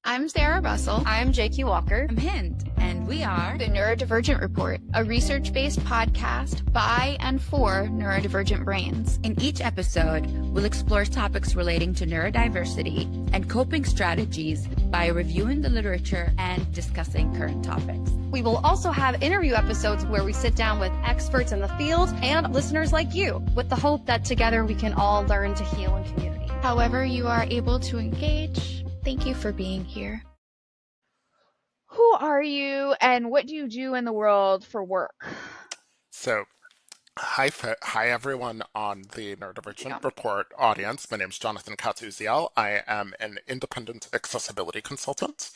I'm Sarah Russell. I'm JQ Walker. I'm Hind, and we are the Neurodivergent Report, a research-based podcast by and for neurodivergent brains. In each episode, we'll explore topics relating to neurodiversity and coping strategies by reviewing the literature and discussing current topics. We will also have interview episodes where we sit down with experts in the field and listeners like you, with the hope that together we can all learn to heal in community. However you are able to engage, thank you for being here. Who are you and what do you do in the world for work? So, hi everyone on the Neurodivergent Report audience. My name is Jonathan Katz-Ouziel. I am an independent accessibility consultant.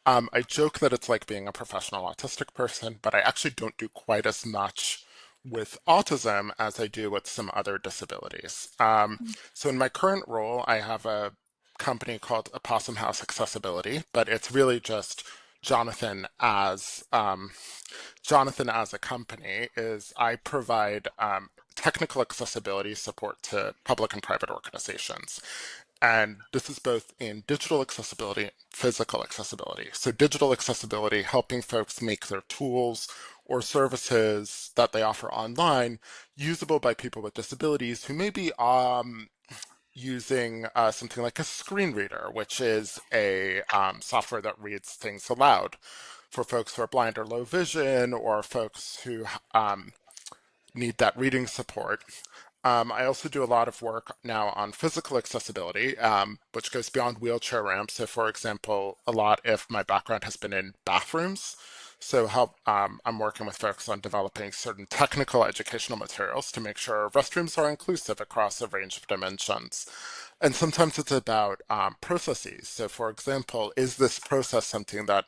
I joke that it's like being a professional autistic person, but I actually don't do quite as much with autism as I do with some other disabilities. So in my current role, I have a company called Opossum House Accessibility, but it's really just Jonathan as a company. Is I provide technical accessibility support to public and private organizations. And this is both in digital accessibility and physical accessibility. So digital accessibility, helping folks make their tools or services that they offer online usable by people with disabilities who may be using something like a screen reader, which is a software that reads things aloud for folks who are blind or low vision, or folks who need that reading support. I also do a lot of work now on physical accessibility, which goes beyond wheelchair ramps. So for example, a lot if my background has been in bathrooms. So I'm working with folks on developing certain technical educational materials to make sure restrooms are inclusive across a range of dimensions. And sometimes it's about processes. So for example, is this process something that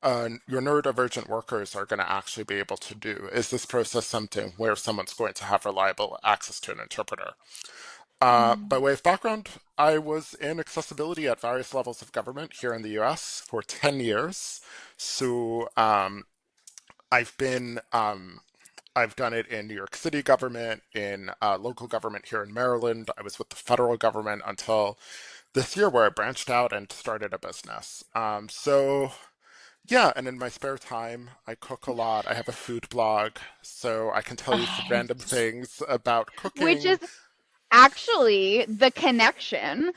your neurodivergent workers are going to actually be able to do? Is this process something where someone's going to have reliable access to an interpreter? By way of background, I was in accessibility at various levels of government here in the US for 10 years. So I've done it in New York City government, in local government here in Maryland. I was with the federal government until this year, where I branched out and started a business. Yeah, and in my spare time, I cook a lot. I have a food blog, so I can tell you some random things about cooking. Which is actually the connection.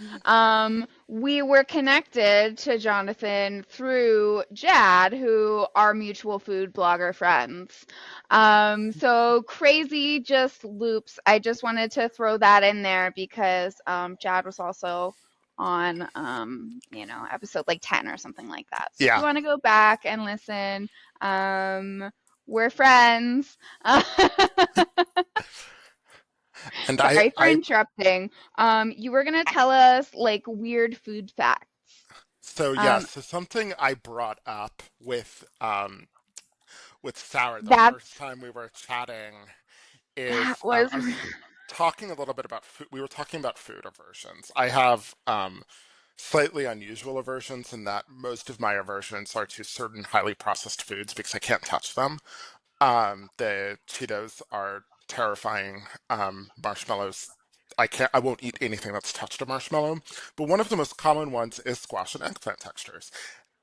We were connected to Jonathan through Jad, who are mutual food blogger friends. So crazy just loops. I just wanted to throw that in there because Jad was also on episode like 10 or something like that. So if you want to go back and listen, we're friends. And Sorry for interrupting. You were gonna tell us like weird food facts. So so something I brought up with Sarah the first time we were chatting is I was talking a little bit about food. We were talking about food aversions. I have slightly unusual aversions in that most of my aversions are to certain highly processed foods because I can't touch them. The Cheetos are terrifying. Marshmallows, I won't eat anything that's touched a marshmallow. But one of the most common ones is squash and eggplant textures.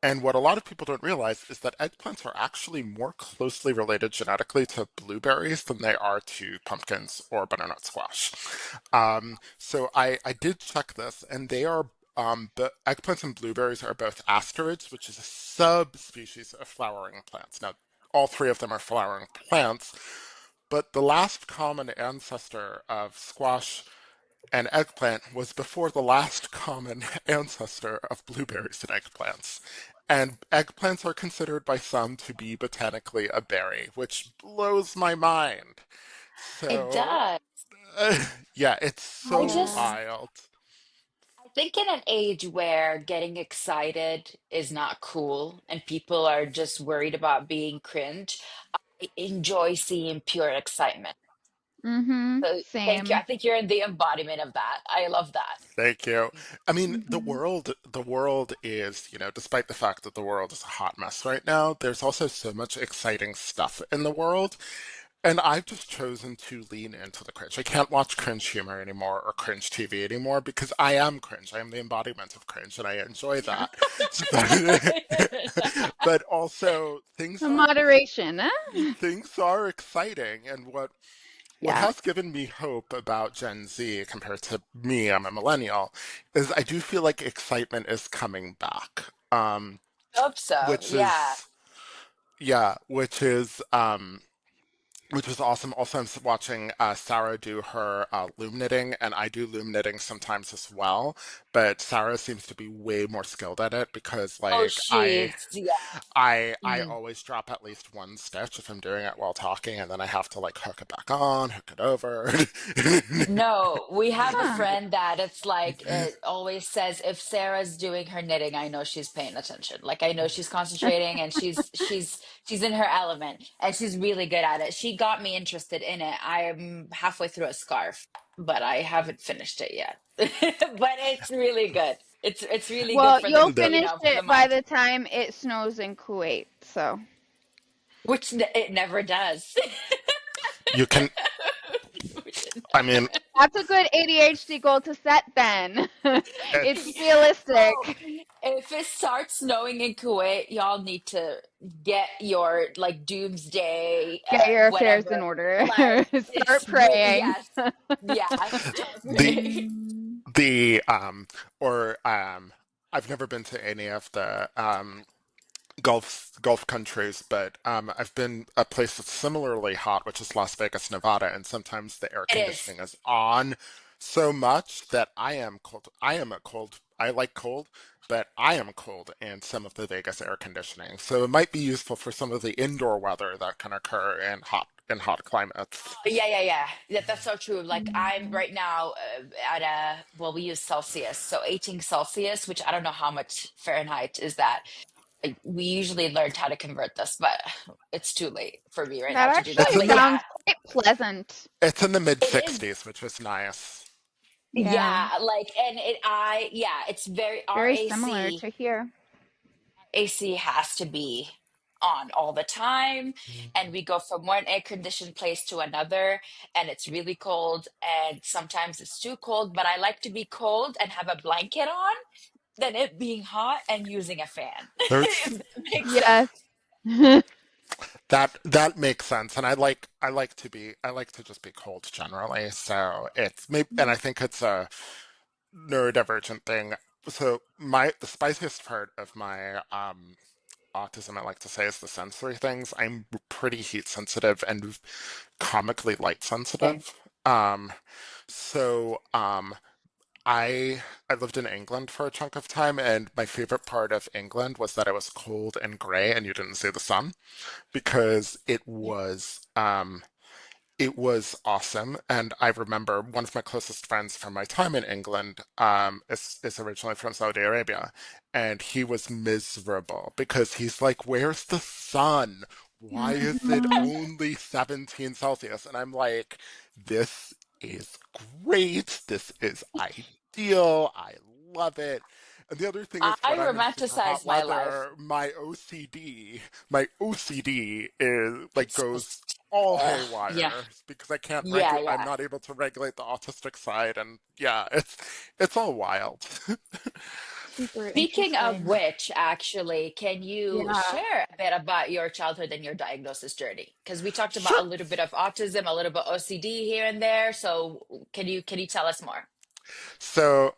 And what a lot of people don't realize is that eggplants are actually more closely related genetically to blueberries than they are to pumpkins or butternut squash. So I did check this, and they are eggplants and blueberries are both asterids, which is a subspecies of flowering plants. Now, all three of them are flowering plants, but the last common ancestor of squash and eggplant was before the last common ancestor of blueberries and eggplants. And eggplants are considered by some to be botanically a berry, which blows my mind. So, it does. Yeah, it's so wild. I think in an age where getting excited is not cool and people are just worried about being cringe, I enjoy seeing pure excitement. So Same. thank you. I think you're in the embodiment of that. I love that. Thank you. I mean, the world is, despite the fact that the world is a hot mess right now, there's also so much exciting stuff in the world. And I've just chosen to lean into the cringe. I can't watch cringe humor anymore or cringe TV anymore because I am cringe. I am the embodiment of cringe and I enjoy that. But also Moderation, huh? things are exciting and what Yeah. has given me hope about Gen Z compared to me, I'm a millennial, is I do feel like excitement is coming back. Hope so. Which Yeah. is yeah, which was awesome. Also, I'm watching Sarah do her loom knitting, and I do loom knitting sometimes as well. But Sarah seems to be way more skilled at it because, Oh, like, she's yeah. I Mhm. always drop at least one stitch if I'm doing it while talking, and then I have to like hook it back on, hook it over. No, we have a Huh. friend that it's like it always says if Sarah's doing her knitting, I know she's paying attention. Like I know she's concentrating and she's in her element and she's really good at it. She got me interested in it. I'm halfway through a scarf, but I haven't finished it yet. But it's really good. It's really good Well, for the, you'll The, finish for the it by mind, the time it snows in Kuwait. So which it never does. you can, Which it I never mean, that's a good ADHD goal to set then. It's it's So realistic. if it starts snowing in Kuwait, y'all need to get your like doomsday, Get your affairs in whatever. order. Like Start praying. yes, yeah, start the praying. the or I've never been to any of the Gulf countries, but I've been a place that's similarly hot, which is Las Vegas, Nevada, and sometimes the air It is. conditioning is on so much that I am cold. I am a cold. I like cold, but I am cold in some of the Vegas air conditioning. So it might be useful for some of the indoor weather that can occur in hot climates. Yeah, yeah, yeah. Yeah, that's so true. Like I'm right now at a well, we use Celsius, so 18 Celsius, which I don't know how much Fahrenheit is that. We usually learned how to convert this, but it's too late for me right That now to do that. It's actually in But the yeah, sounds quite pleasant. it's in the mid it is. 60s, which is nice. Yeah. Yeah, like, and yeah, it's very, our Very similar to here. AC has to be on all the time. And we go from one air conditioned place to another, and it's really cold. And sometimes it's too cold, but I like to be cold and have a blanket on than it being hot and using a fan. There's If that makes sense. Yes. that makes sense, and I like to just be cold generally. So it's maybe, and I think it's a neurodivergent thing. So the spiciest part of my autism, I like to say, is the sensory things. I'm pretty heat sensitive and comically light Okay. sensitive. So I lived in England for a chunk of time, and my favorite part of England was that it was cold and gray, and you didn't see the sun because it was awesome. And I remember one of my closest friends from my time in England is originally from Saudi Arabia, and he was miserable because he's like, "Where's the sun? Why is it only 17 Celsius?" And I'm like, "This is great. This is ideal. I love it." And the other thing is I when I'm in super romanticize hot my life. weather, my OCD is like It's goes just, all yeah, haywire because yeah, I'm yeah. not able to regulate the autistic side, and yeah, it's all wild. Super Speaking of interesting. which, actually, can you Yeah. share a bit about your childhood and your diagnosis journey? Because we talked about Sure. a little bit of autism, a little bit OCD here and there. So can you tell us more? So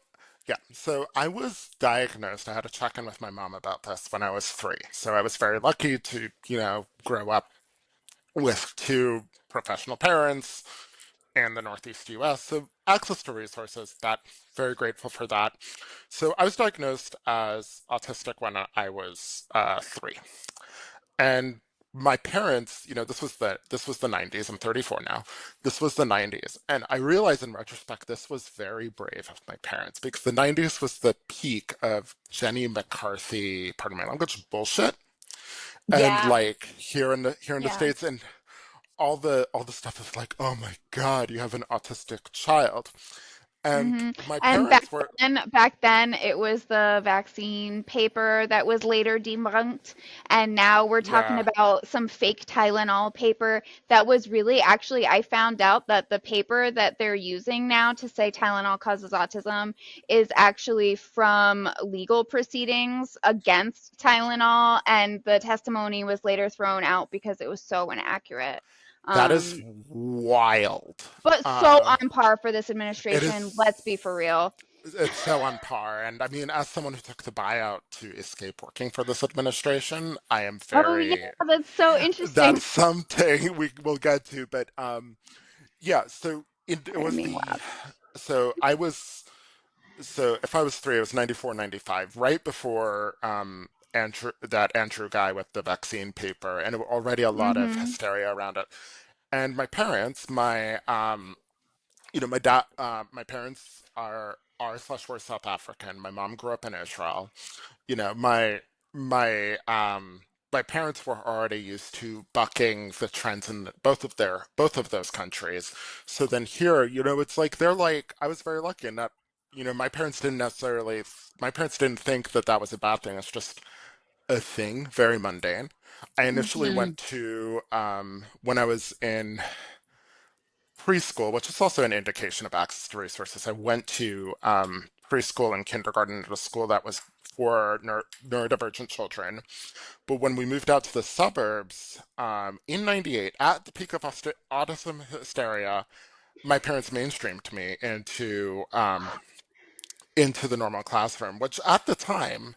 yeah, so I was diagnosed. I had a check-in with my mom about this when I was 3. So I was very lucky to, grow up with two professional parents in the Northeast US. So access to resources, that very grateful for that. So I was diagnosed as autistic when I was 3. And my parents, this was the 90s. I'm 34 now. This was the 90s, and I realize in retrospect this was very brave of my parents because the 90s was the peak of Jenny McCarthy, pardon my language, bullshit. And Yeah. like here in the Yeah. States, and all the stuff is like, oh my God, you have an autistic child. And hmm my And parents were, back then, it was the vaccine paper that was later debunked, and now we're talking yeah, about some fake Tylenol paper that was really actually. I found out that the paper that they're using now to say Tylenol causes autism is actually from legal proceedings against Tylenol, and the testimony was later thrown out because it was so inaccurate. that is Um, wild. but so Um, on par for this it administration. Let's be is for real. It's so on par. And I mean, as someone who took the buyout to escape working for this administration, I am Oh yeah, very, that's so interesting. that's something we will get to. But yeah, so it I didn't was mean loud. so I was, so if I was three, it was 94, 95, right before Andrew guy with the vaccine paper, and already a lot of Mm-hmm. hysteria around it. And my parents, my dad, my parents are slash were South African. My mom grew up in Israel. You know, my my parents were already used to bucking the trends in both of those countries. So then here, it's like they're like I was very lucky in that, my parents didn't think that that was a bad thing. It's just a thing, very mundane. I initially Mm-hmm. went to when I was in preschool, which is also an indication of access to resources. I went to preschool and kindergarten at a school that was for neurodivergent children. But when we moved out to the suburbs in '98, at the peak of autism hysteria, my parents mainstreamed me into the normal classroom, which at the time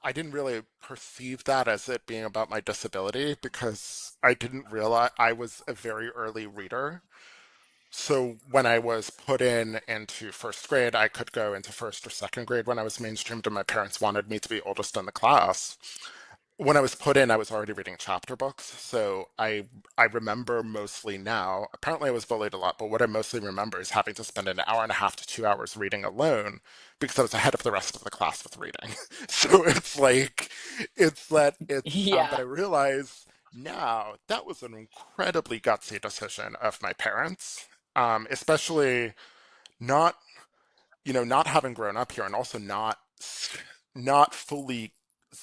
I didn't really perceive that as it being about my disability because I didn't realize I was a very early reader. So when I was put into first grade, I could go into first or second grade when I was mainstreamed, and my parents wanted me to be oldest in the class. When I was put in, I was already reading chapter books, so I remember mostly now. Apparently, I was bullied a lot, but what I mostly remember is having to spend an hour and a half to 2 hours reading alone because I was ahead of the rest of the class with reading. So it's like it's that it's but Yeah. I realize now that was an incredibly gutsy decision of my parents, especially not not having grown up here and also not fully,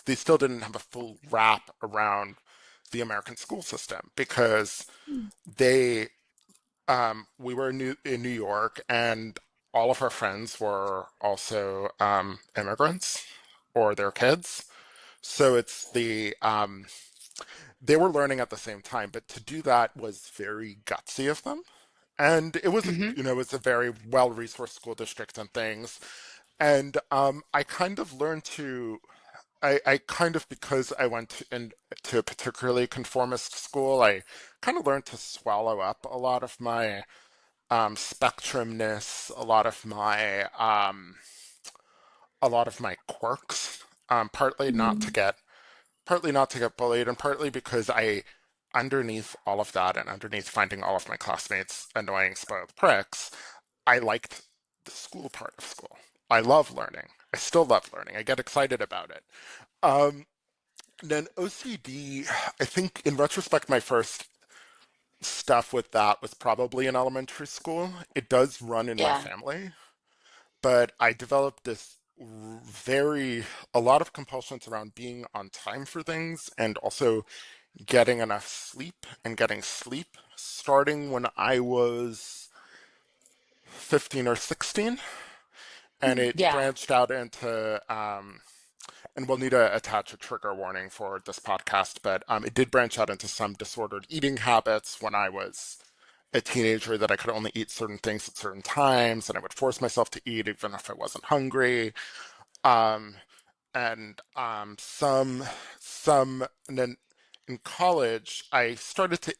they still didn't have a full wrap around the American school system because they, we were in New York and all of our friends were also immigrants or their kids. So they were learning at the same time, but to do that was very gutsy of them. And it was, Hmm. it's a very well-resourced school district and things. And I kind of learned to, I kind of, because I went to a particularly conformist school, I kind of learned to swallow up spectrumness, a lot of my quirks, partly not to get bullied, and partly because underneath all of that, and underneath finding all of my classmates annoying spoiled pricks, I liked the school part of school. I love learning. I still love learning. I get excited about it. Um, then OCD, I think in retrospect, my first stuff with that was probably in elementary school. It does run in my Yeah. family, but I developed a lot of compulsions around being on time for things and also getting enough sleep and getting sleep starting when I was 15 or 16. And it Yeah. branched out into, and we'll need to attach a trigger warning for this podcast, but it did branch out into some disordered eating habits when I was a teenager, that I could only eat certain things at certain times, and I would force myself to eat even if I wasn't hungry. Um, and and then in college, I started to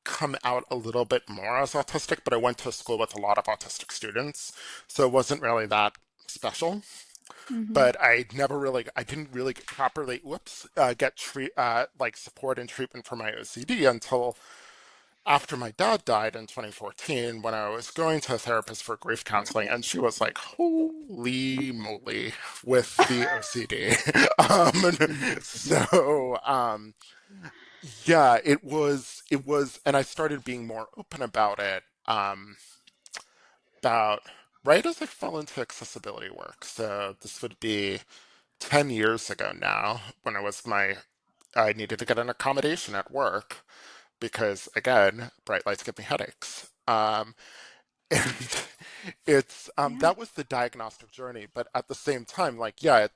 come out a little bit more as autistic, but I went to a school with a lot of autistic students, so it wasn't really that special. Mm-hmm. But I didn't really properly, get like support and treatment for my OCD until after my dad died in 2014, when I was going to a therapist for grief counseling, and she was like, holy moly, with the OCD. So, yeah, and I started being more open about it. about right as I fell into accessibility work. So this would be 10 years ago now when I needed to get an accommodation at work because, again, bright lights give me headaches. And Yeah. that was the diagnostic journey. But at the same time, like, yeah,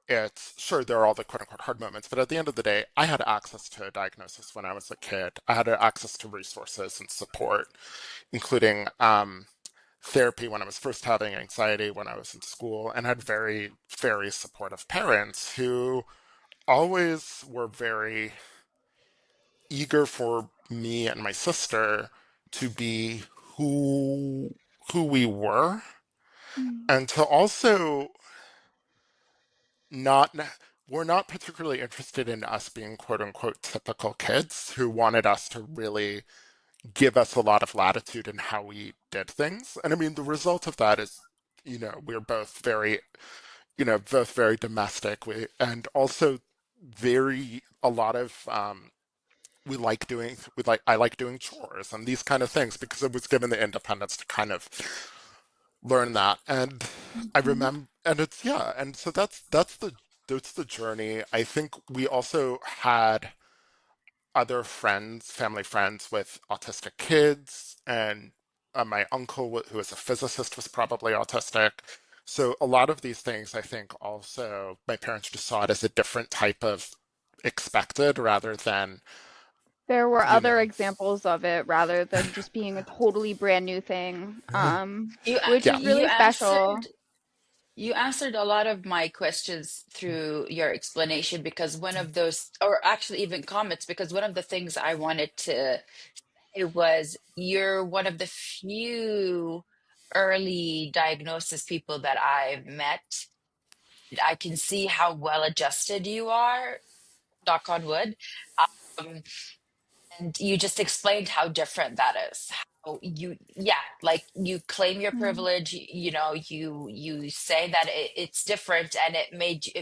it's sure there are all the quote unquote hard moments, but at the end of the day, I had access to a diagnosis when I was a kid. I had access to resources and support, including therapy when I was first having anxiety when I was in school, and had very, very supportive parents who always were very eager for me and my sister to be who who we were, Mm. and to also not we're not particularly interested in us being quote unquote typical kids who wanted us to really give us a lot of latitude in how we did things. And I mean, the result of that is, we're both very domestic. And also very, a lot of, I like doing chores and these kind of things because I was given the independence to kind of learn that. And I Mhm. remember, and it's, yeah. And so that's the journey. I think we also had other friends, family friends with autistic kids, and my uncle, who is a physicist, was probably autistic. So a lot of these things, I think, also my parents just saw it as a different type of expected rather than, There were you other know, examples of it rather than just being a totally brand new thing, which yeah, is really special. You answered a lot of my questions through your explanation because one of those, or actually even comments, because one of the things I wanted to say was you're one of the few early diagnosis people that I've met. I can see how well adjusted you are, knock on wood. Um, and you just explained how different that is. How yeah, like you claim your Mm. privilege, you say that it's different, and it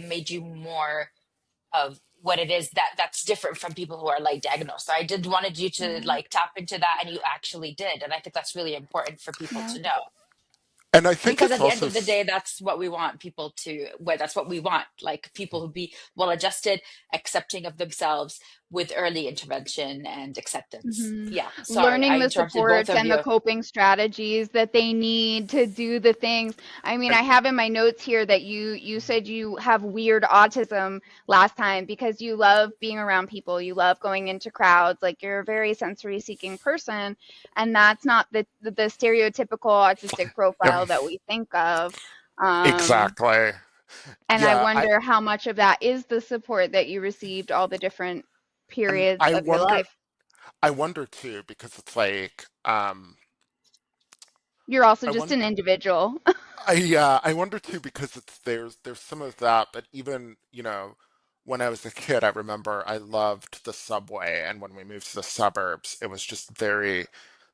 made you more of what it is that's different from people who are like diagnosed. So I did wanted you to Yeah. like tap into that, and you actually did, and I think that's really important for people Yeah. to know. and I think Because it's at the end also of the day, that's what we want people to, well, that's what we want, like people who be well adjusted, accepting of themselves with early intervention and acceptance. Mhm. Yeah, sorry, I Learning the interrupted both supports of and the you. coping strategies that they need to do the things. I mean, and, I have in my notes here that you said you have weird autism last time because you love being around people, you love going into crowds, like you're a very sensory seeking person, and that's not the stereotypical autistic profile um, that we think of. Um, exactly. and I Yeah, wonder how much of that is the support that you received all the different and periods of your life. I wonder too because it's like, You're also I just wonder. an individual. I wonder too because there's some of that, but even, when I was a kid, I remember I loved the subway, and when we moved to the suburbs, it was just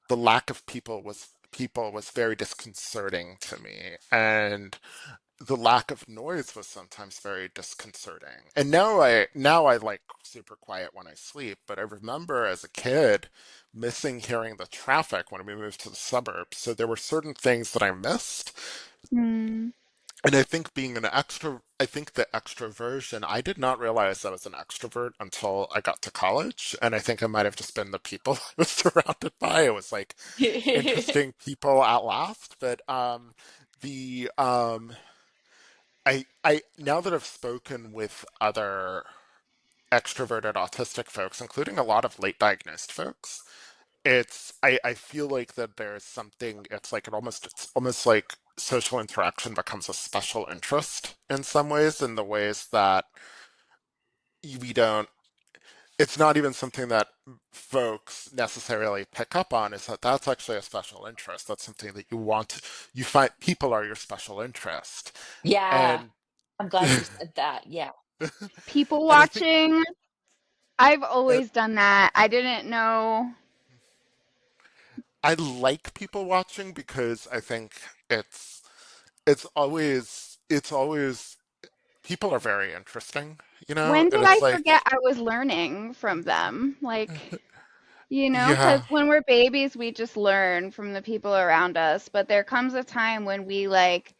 the lack of people was very disconcerting to me, and the lack of noise was sometimes very disconcerting. And now I like super quiet when I sleep, but I remember as a kid missing hearing the traffic when we moved to the suburbs. So there were certain things that I missed. Hmm. And I think I think the extroversion, I did not realize I was an extrovert until I got to college. And I think it might have just been the people I was surrounded by. It was like interesting people at last. But the now that I've spoken with other extroverted autistic folks, including a lot of late diagnosed folks, I feel like that there's something, it's almost like social interaction becomes a special interest in some ways, in the ways that we don't it's not even something that folks necessarily pick up on, is that that's actually a special interest. That's something that you find people are your special interest. Yeah, And I'm glad you said that. Yeah. People and I think watching. I've uh, always done that. I didn't know. I like people watching because I think it's it's always people are very interesting, When and did it's I like forget I was learning from them? Like, You know, because Yeah. when we're babies, we just learn from the people around us. But there comes a time when we like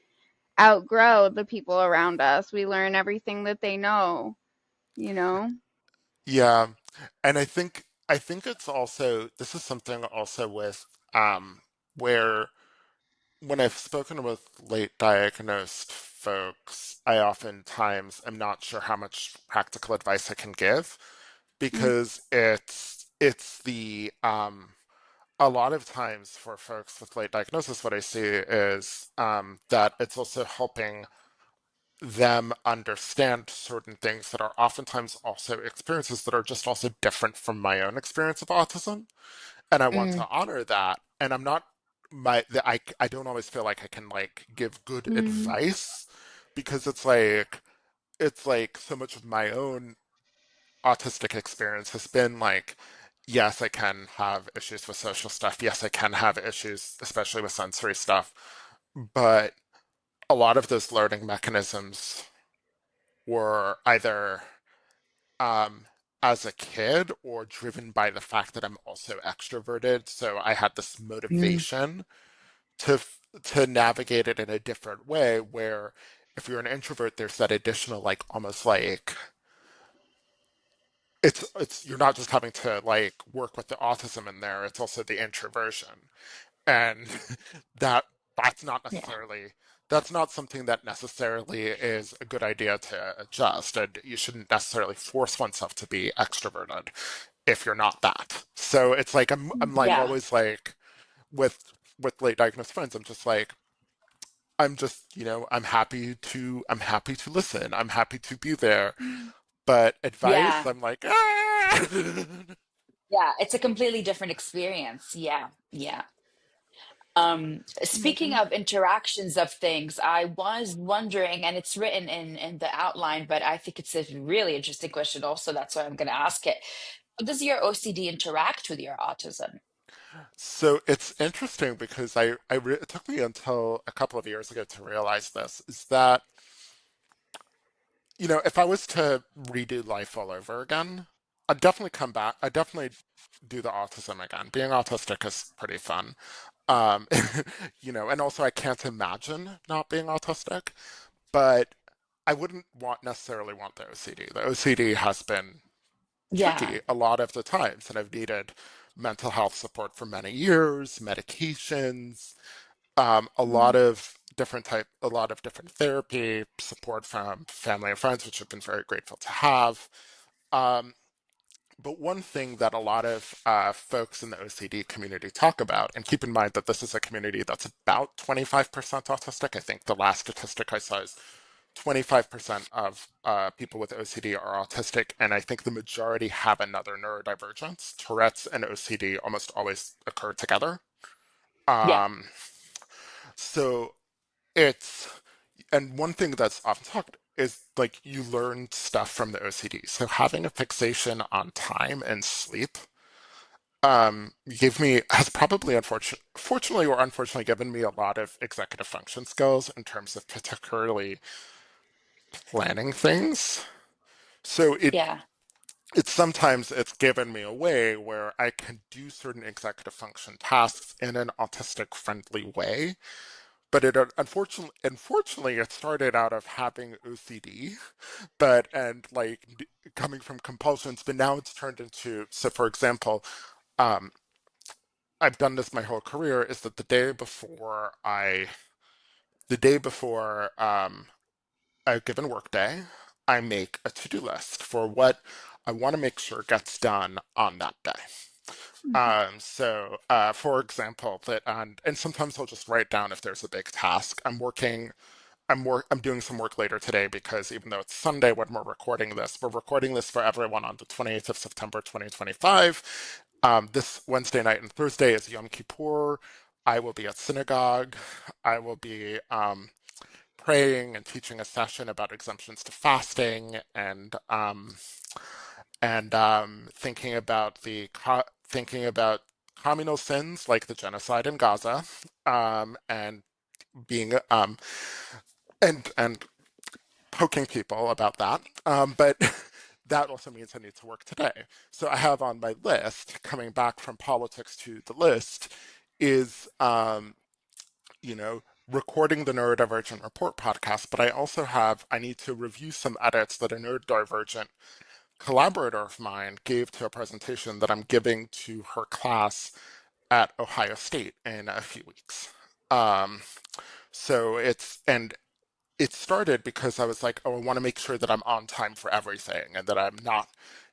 outgrow the people around us. We learn everything that they know, you know? Yeah. And I think it's also this is something also with where when I've spoken with late diagnosed folks, I oftentimes am not sure how much practical advice I can give Mm, because it's the a lot of times for folks with late diagnosis, what I see is that it's also helping them understand certain things that are oftentimes also experiences that are just also different from my own experience of autism. And I want Mm, to honor that. And I'm not I don't always feel like I can like give good mm, advice because it's like so much of my own autistic experience has been like, yes, I can have issues with social stuff. Yes, I can have issues, especially with sensory stuff. But a lot of those learning mechanisms were either um, as a kid or driven by the fact that I'm also extroverted. So I had this mm, motivation to to navigate it in a different way where if you're an introvert, there's that additional like almost like it's you're not just having to like work with the autism in there, it's also the introversion. And that that's not yeah. necessarily that's not something that necessarily is a good idea to adjust, and you shouldn't necessarily force oneself to be extroverted if you're not that. So it's like I'm like Yeah. always like with late diagnosed friends, I'm just like I'm just, I'm happy to listen. I'm happy to be there. But advice, Yeah. I'm like, ah! Yeah. It's a completely different experience. Yeah. Yeah. Speaking yeah. of interactions of things, I was wondering, and it's written in the outline, but I think it's a really interesting question also. That's why I'm going to ask it. How does your OCD interact with your autism? So it's interesting because it took me until a couple of years ago to realize this, is that, if I was to redo life all over again, I'd definitely come back. I'd definitely do the autism again. Being autistic is pretty fun. Um, and also I can't imagine not being autistic, but I wouldn't necessarily want the OCD. The OCD has been Yeah. tricky a lot of the times, and I've needed mental health support for many years, medications, Mm, a lot of different therapy, support from family and friends, which I've been very grateful to have. Um, but one thing that a lot of folks in the OCD community talk about, and keep in mind that this is a community that's about 25% autistic. I think the last statistic I saw is 25% of people with OCD are autistic, and I think the majority have another neurodivergence. Tourette's and OCD almost always occur together. Yeah. Um, so it's, and one thing that's often talked is like you learn stuff from the OCD. So having a fixation on time and sleep has probably fortunately or unfortunately given me a lot of executive function skills in terms of particularly planning things. So Yeah. it's given me a way where I can do certain executive function tasks in an autistic friendly way. But unfortunately, it started out of having OCD, and like coming from compulsions, but now it's turned into, so for example, um, I've done this my whole career, is that the day before a given workday, I make a to-do list for what I want to make sure gets done on that day. mhm, For example, and sometimes I'll just write down if there's a big task. I'm doing some work later today because even though it's Sunday when we're recording this for everyone on the 28th of September 2025. This Wednesday night and Thursday is Yom Kippur. I will be at synagogue. I will be praying and teaching a session about exemptions to fasting and thinking about communal sins like the genocide in Gaza, and being and poking people about that. But that also means I need to work today. So I have on my list, coming back from politics to the list, is you know, recording the Neurodivergent Report podcast, but I need to review some edits that a neurodivergent collaborator of mine gave to a presentation that I'm giving to her class at Ohio State in a few weeks. Um, and it started because I was like, oh, I want to make sure that I'm on time for everything and that I'm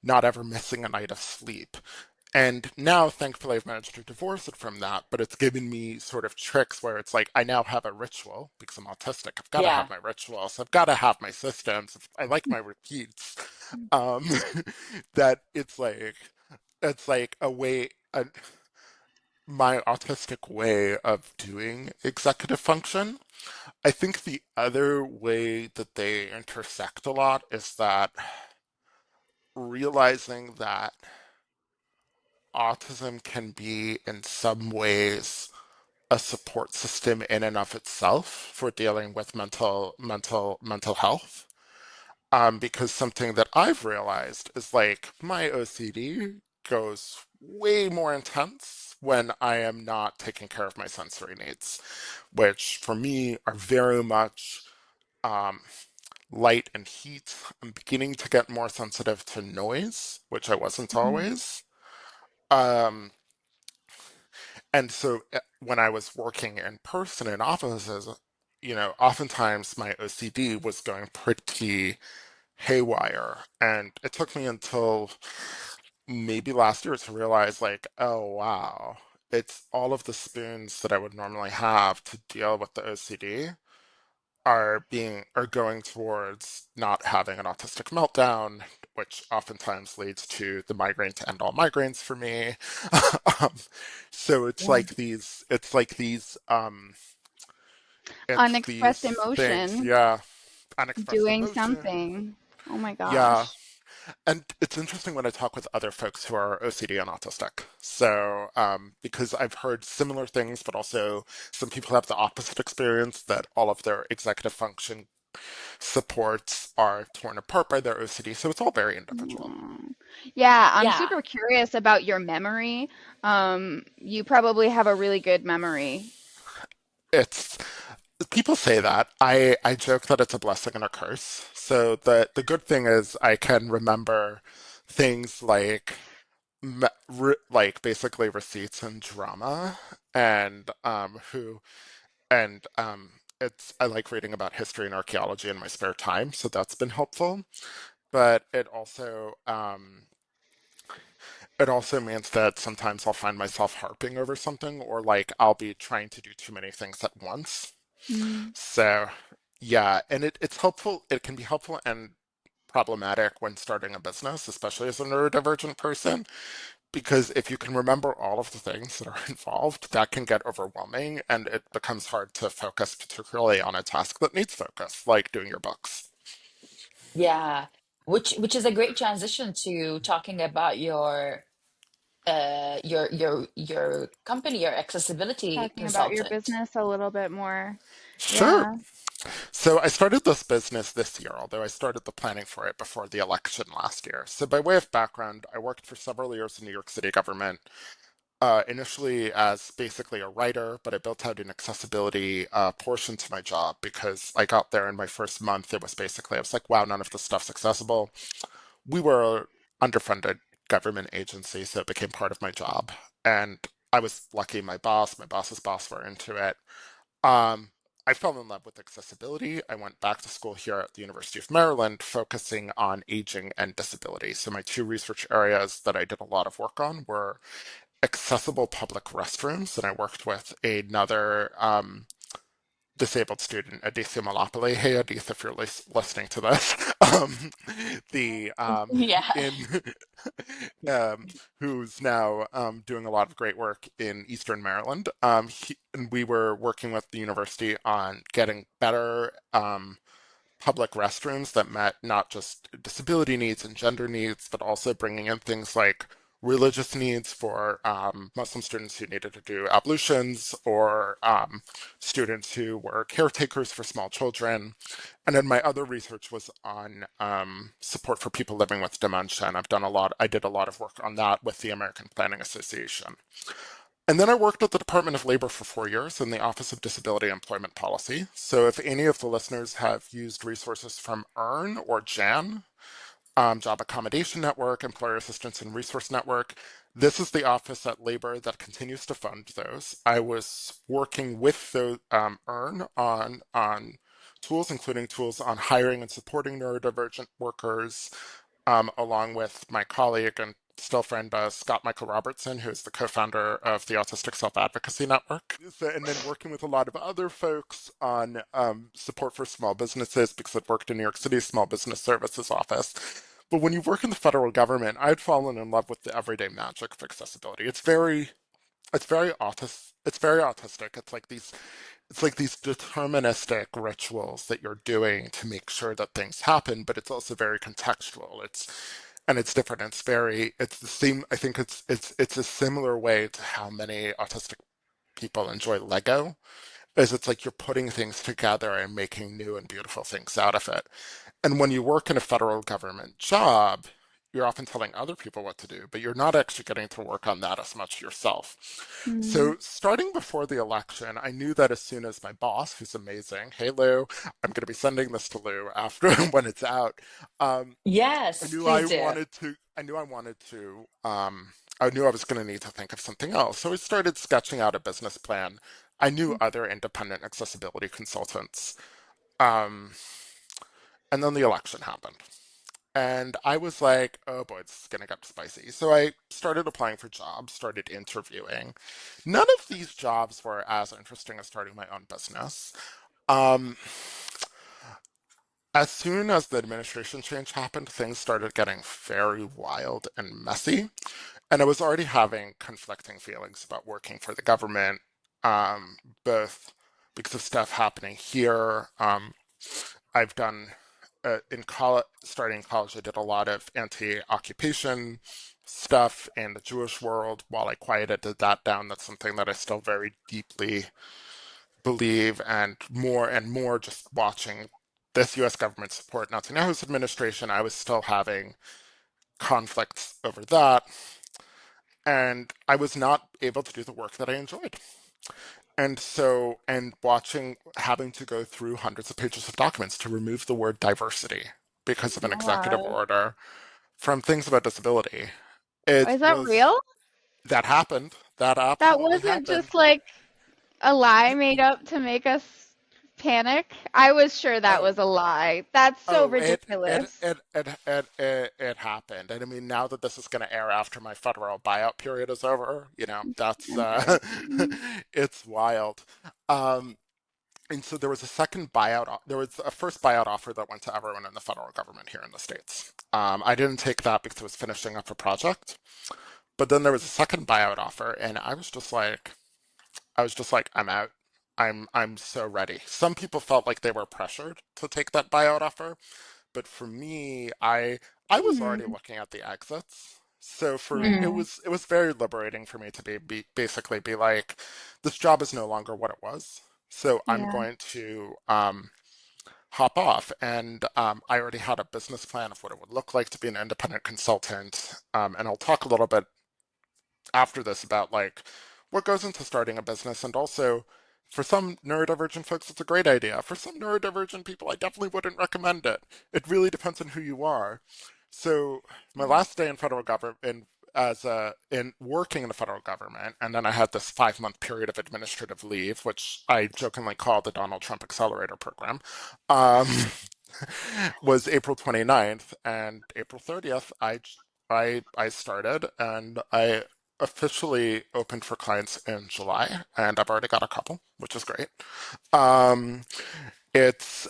not ever missing a night of sleep. And now, thankfully, I've managed to divorce it from that, but it's given me sort of tricks where it's like I now have a ritual because I'm autistic. I've got to have Yeah. my rituals. I've got to have my systems. I like my repeats. Um, that it's like my autistic way of doing executive function. I think the other way that they intersect a lot is that realizing that autism can be in some ways a support system in and of itself for dealing with mental health. Because something that I've realized is like my OCD goes way more intense when I am not taking care of my sensory needs, which for me are very much um, light and heat. I'm beginning to get more sensitive to noise, which I wasn't Mhm. always. Um, and so when I was working in person in offices, oftentimes my OCD was going pretty haywire. And it took me until maybe last year to realize, like, oh, wow, it's all of the spoons that I would normally have to deal with the OCD are going towards not having an autistic meltdown, which oftentimes leads to the migraine to end all migraines for me. um, so Yeah. it's these Unexpressed things, emotion, yeah, unexpressed doing emotion, something. Oh my yeah. gosh. And it's interesting when I talk with other folks who are OCD and autistic. So, because I've heard similar things, but also some people have the opposite experience that all of their executive function supports are torn apart by their OCD. So it's all very individual. Mm. Yeah, I'm Yeah. super curious about your memory. You probably have a really good memory. It's People say that. I joke that it's a blessing and a curse. So the good thing is I can remember things like like basically receipts and drama and who and it's I like reading about history and archaeology in my spare time, so that's been helpful. But it also means that sometimes I'll find myself harping over something, or like I'll be trying to do too many things at once. Mm. So yeah, and it's helpful. It can be helpful and problematic when starting a business, especially as a neurodivergent person, because if you can remember all of the things that are involved, that can get overwhelming and it becomes hard to focus, particularly on a task that needs focus, like doing your books. Yeah. Which is a great transition to talking about your company, your accessibility Talking about your consultant. business a little bit more. Sure. Yeah. So I started this business this year, although I started the planning for it before the election last year. So by way of background, I worked for several years in New York City government, initially as basically a writer, but I built out an accessibility portion to my job because I got there in my first month. I was like, wow, none of this stuff's accessible. We were an underfunded government agency, so it became part of my job. And I was lucky my boss's boss were into it. Um, I fell in love with accessibility. I went back to school here at the University of Maryland, focusing on aging and disability. So my two research areas that I did a lot of work on were accessible public restrooms, and I worked with another disabled student, Aditya Malapalli. Hey, Aditya, if you're listening to this, the Yeah. in who's now doing a lot of great work in Eastern Maryland. And we were working with the university on getting better public restrooms that met not just disability needs and gender needs, but also bringing in things like religious needs for Muslim students who needed to do ablutions, or students who were caretakers for small children. And then my other research was on support for people living with dementia. And I did a lot of work on that with the American Planning Association. And then I worked at the Department of Labor for 4 years in the Office of Disability Employment Policy. So if any of the listeners have used resources from EARN or JAN, Job Accommodation Network, Employer Assistance and Resource Network, this is the office at Labor that continues to fund those. I was working with the EARN on tools, including tools on hiring and supporting neurodivergent workers, along with my colleague and still friend Scott Michael Robertson, who is the co-founder of the Autistic Self-Advocacy Network. And then working with a lot of other folks on support for small businesses, because I'd worked in New York City Small Business Services Office. But when you work in the federal government, I'd fallen in love with the everyday magic of accessibility. It's very autistic. It's like these deterministic rituals that you're doing to make sure that things happen, but it's also very contextual. It's different. It's the same. I think it's a similar way to how many autistic people enjoy Lego, is it's like you're putting things together and making new and beautiful things out of it. And when you work in a federal government job, you're often telling other people what to do, but you're not actually getting to work on that as much yourself. So starting before the election, I knew that as soon as my boss, who's amazing, hey Lou, I'm going to be sending this to Lou after when it's out. I Yes, knew please I do. wanted to, I knew I wanted to, I knew I was going to need to think of something else. So I started sketching out a business plan. I knew other independent accessibility consultants. Um, and then the election happened. And I was like, oh boy, this is going to get spicy. So I started applying for jobs, started interviewing. None of these jobs were as interesting as starting my own business. Um, as soon as the administration change happened, things started getting very wild and messy. And I was already having conflicting feelings about working for the government, um, both because of stuff happening here. I've done in college, starting in college, I did a lot of anti-occupation stuff in the Jewish world. While I quieted that down, that's something that I still very deeply believe, and more just watching this US government support Netanyahu's administration, I was still having conflicts over that, and I was not able to do the work that I enjoyed. And watching, having to go through hundreds of pages of documents to remove the word diversity because of an executive What? order from things about disability. It Is that was, real? that happened. That That absolutely wasn't happened. just like a lie made up to make us panic. I was sure that Oh, was a lie. That's so oh, it it ridiculous. it it it it happened. And I mean, now that this is going to air after my federal buyout period is over, that's Interesting. it's wild. Um, And so there was a second buyout. There was a first buyout offer that went to everyone in the federal government here in the States. I didn't take that because I was finishing up a project. But then there was a second buyout offer, and I was just like, I'm out. I'm so ready. Some people felt like they were pressured to take that buyout offer, but for me, I was already Hmm. looking at the exits. So it Yeah. was very liberating for me to basically be like, this job is no longer what it was. So I'm Yeah. going to hop off. And I already had a business plan of what it would look like to be an independent consultant. And I'll talk a little bit after this about like what goes into starting a business, and also for some neurodivergent folks it's a great idea. For some neurodivergent people I definitely wouldn't recommend it. It really depends on who you are. So my last day in federal government in working in the federal government, and then I had this 5 month period of administrative leave, which I jokingly call the Donald Trump Accelerator Program. Um, was April 29th, and April 30th, I started, and I officially opened for clients in July, and I've already got a couple, which is great. Um, it's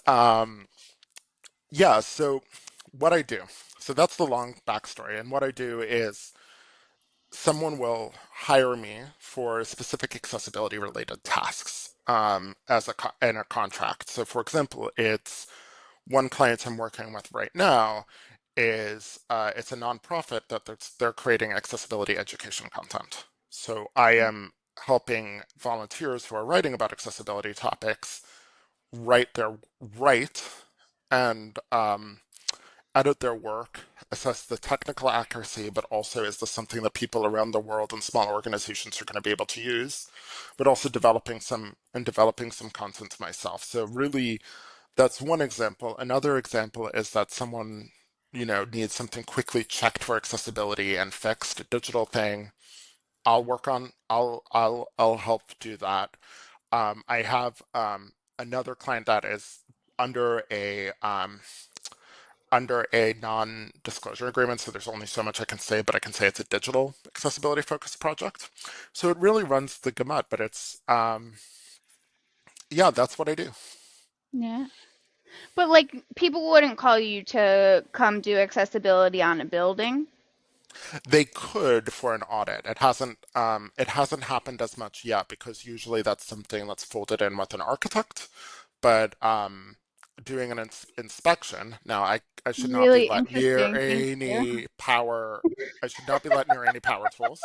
yeah, so what I do. So that's the long backstory, and what I do is someone will hire me for specific accessibility related tasks as in a contract. So for example, it's one client I'm working with right now is it's a nonprofit that they're creating accessibility education content. So I am helping volunteers who are writing about accessibility topics write and edit their work, assess the technical accuracy, but also is this something that people around the world and small organizations are going to be able to use, but also developing some content myself. So really, that's one example. Another example is that someone, needs something quickly checked for accessibility and fixed, a digital thing. I'll help do that. I have another client that is under a um, under a non-disclosure agreement, so there's only so much I can say, but I can say it's a digital accessibility focused project. So it really runs the gamut, but it's yeah, that's what I do. Yeah. But like people wouldn't call you to come do accessibility on a building. They could for an audit. It hasn't happened as much yet because usually that's something that's folded in with an architect. But doing an inspection, now I should not be Really let near interesting. Thank you. any power. I should not be let near any power tools.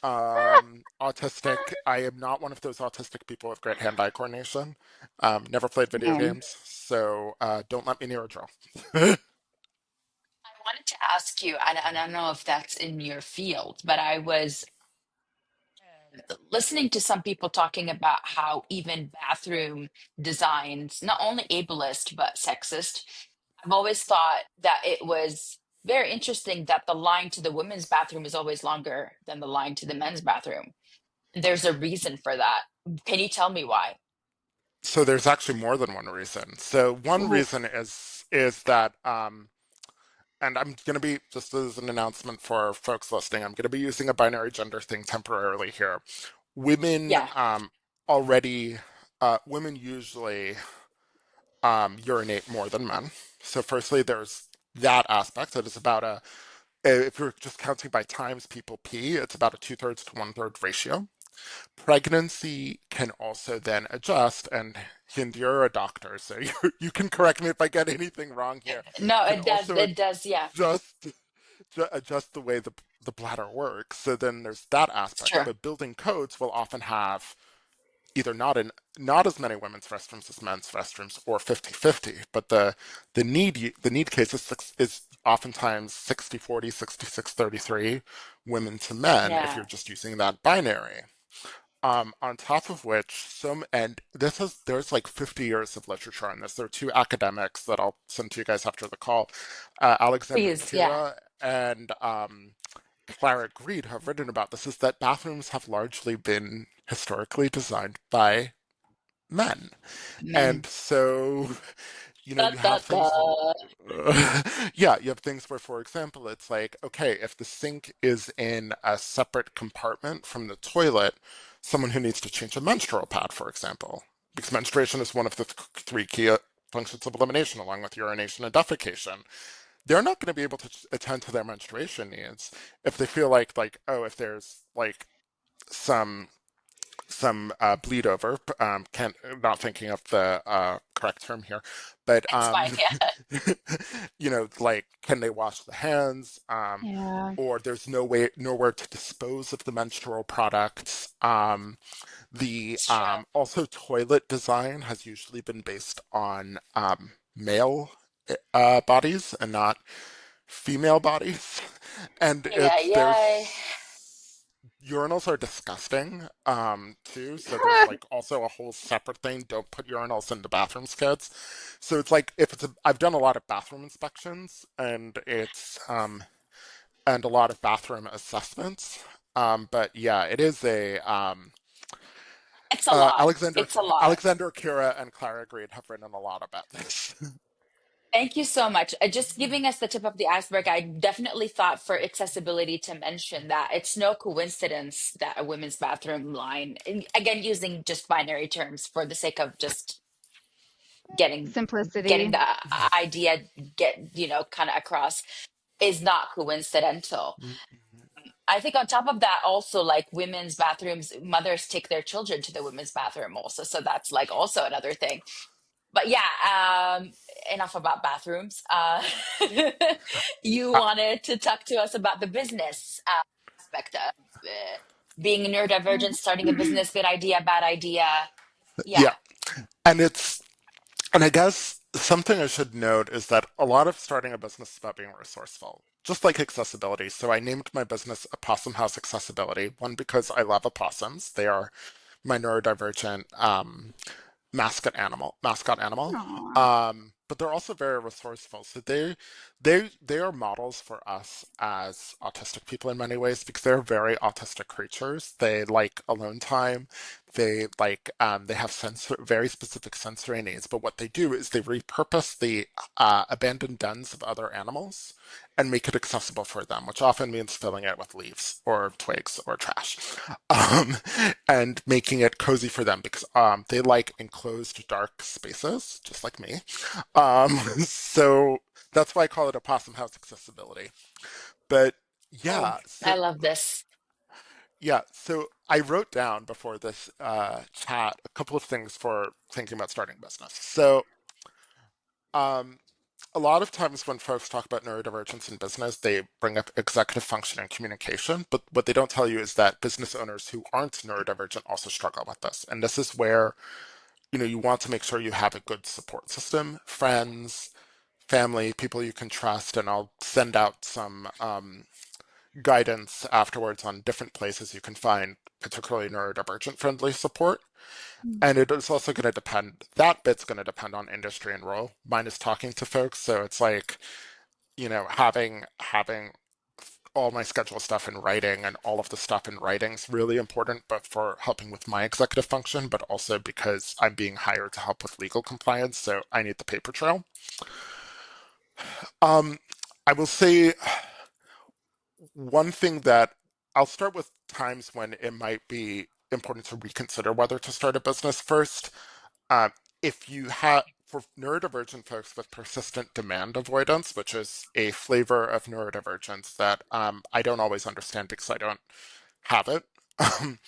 Autistic. I am not one of those autistic people with great hand-eye coordination. Never played video Same. games, so don't let me near a drill. I wanted to ask you, and I don't know if that's in your field, but I was listening to some people talking about how even bathroom designs, not only ableist, but sexist. I've always thought that it was very interesting that the line to the women's bathroom is always longer than the line to the men's bathroom. There's a reason for that. Can you tell me why? So there's actually more than one reason. So one Ooh. reason is that and I'm going to be, just as an announcement for folks listening, I'm going to be using a binary gender thing temporarily here. Women Yeah. already, women usually urinate more than men. So firstly, there's that aspect. It is about if you're just counting by times people pee, it's about a two-thirds to one-third ratio. Pregnancy can also then adjust, and Hind, you're a doctor, so you can correct me if I get anything wrong here. No, Can it does. also It does. Yeah, adjust adjust the way the bladder works. So then there's that it's aspect. true. But building codes will often have either not as many women's restrooms as men's restrooms or 50-50. But the need case is oftentimes 60-40, 66-33 women to men if Yeah. you're just using that binary. On top of which, and there's like 50 years of literature on this. There are two academics that I'll send to you guys after the call, Alexander Please. Yeah. Kira and Clara Greed have written about this, is that bathrooms have largely been historically designed by men. And Men. so, Da, you da, have da. things, yeah, you have things where, for example, it's like, okay, if the sink is in a separate compartment from the toilet, someone who needs to change a menstrual pad, for example, because menstruation is one of the three key functions of elimination, along with urination and defecation, they're not going to be able to attend to their menstruation needs if they feel like, oh, if there's like some bleed over. Can't Not thinking of the correct term here, but It's fine. Yeah. like, can they wash the hands? Yeah. Or there's nowhere to dispose of the menstrual products. The It's true. Also, toilet design has usually been based on male bodies and not female bodies, and Yeah. it's Yeah. there's urinals are disgusting, too. So there's like also a whole separate thing. Don't put urinals into bathrooms, kids. So it's like, I've done a lot of bathroom inspections, and a lot of bathroom assessments. But yeah, it is a It's a lot. Alexander It's a lot. Alexander Kira and Clara Greed have written a lot about this. Thank you so much. Just giving us the tip of the iceberg, I definitely thought for accessibility to mention that it's no coincidence that a women's bathroom line, and again, using just binary terms for the sake of just getting getting Simplicity. the idea kind of across, is not coincidental. I think on top of that, also like women's bathrooms, mothers take their children to the women's bathroom also. So that's like also another thing. But yeah, enough about bathrooms. You Uh, wanted to talk to us about the business aspect of being neurodivergent, starting a business, good idea, bad idea. Yeah. yeah, and and I guess something I should note is that a lot of starting a business is about being resourceful, just like accessibility. So I named my business Opossum House Accessibility, one because I love opossums. They are my neurodivergent mascot animal. Aw. But they're also very resourceful. So they are models for us as autistic people in many ways because they're very autistic creatures. They like alone time. They have very specific sensory needs. But what they do is they repurpose the abandoned dens of other animals and make it accessible for them, which often means filling it with leaves or twigs or trash, um, and making it cozy for them because they like enclosed, dark spaces, just like me. So that's why I call it a Possum House Accessibility. But Oh, yeah, I so love this. so I wrote down before this chat a couple of things for thinking about starting a business. So um, a lot of times when folks talk about neurodivergence in business, they bring up executive function and communication. But what they don't tell you is that business owners who aren't neurodivergent also struggle with this. And this is where, you want to make sure you have a good support system, friends, family, people you can trust. And I'll send out some guidance afterwards on different places you can find particularly neurodivergent friendly support. And it is also going to depend, that bit's going to depend on industry and role. Mine is talking to folks. So it's like, having all my schedule stuff in writing and all of the stuff in writing is really important, both for helping with my executive function, but also because I'm being hired to help with legal compliance, so I need the paper trail. Um, I will say one thing that I'll start with times when it might be important to reconsider whether to start a business first. Um, if you have, for neurodivergent folks with persistent demand avoidance, which is a flavor of neurodivergence that I don't always understand because I don't have it, um,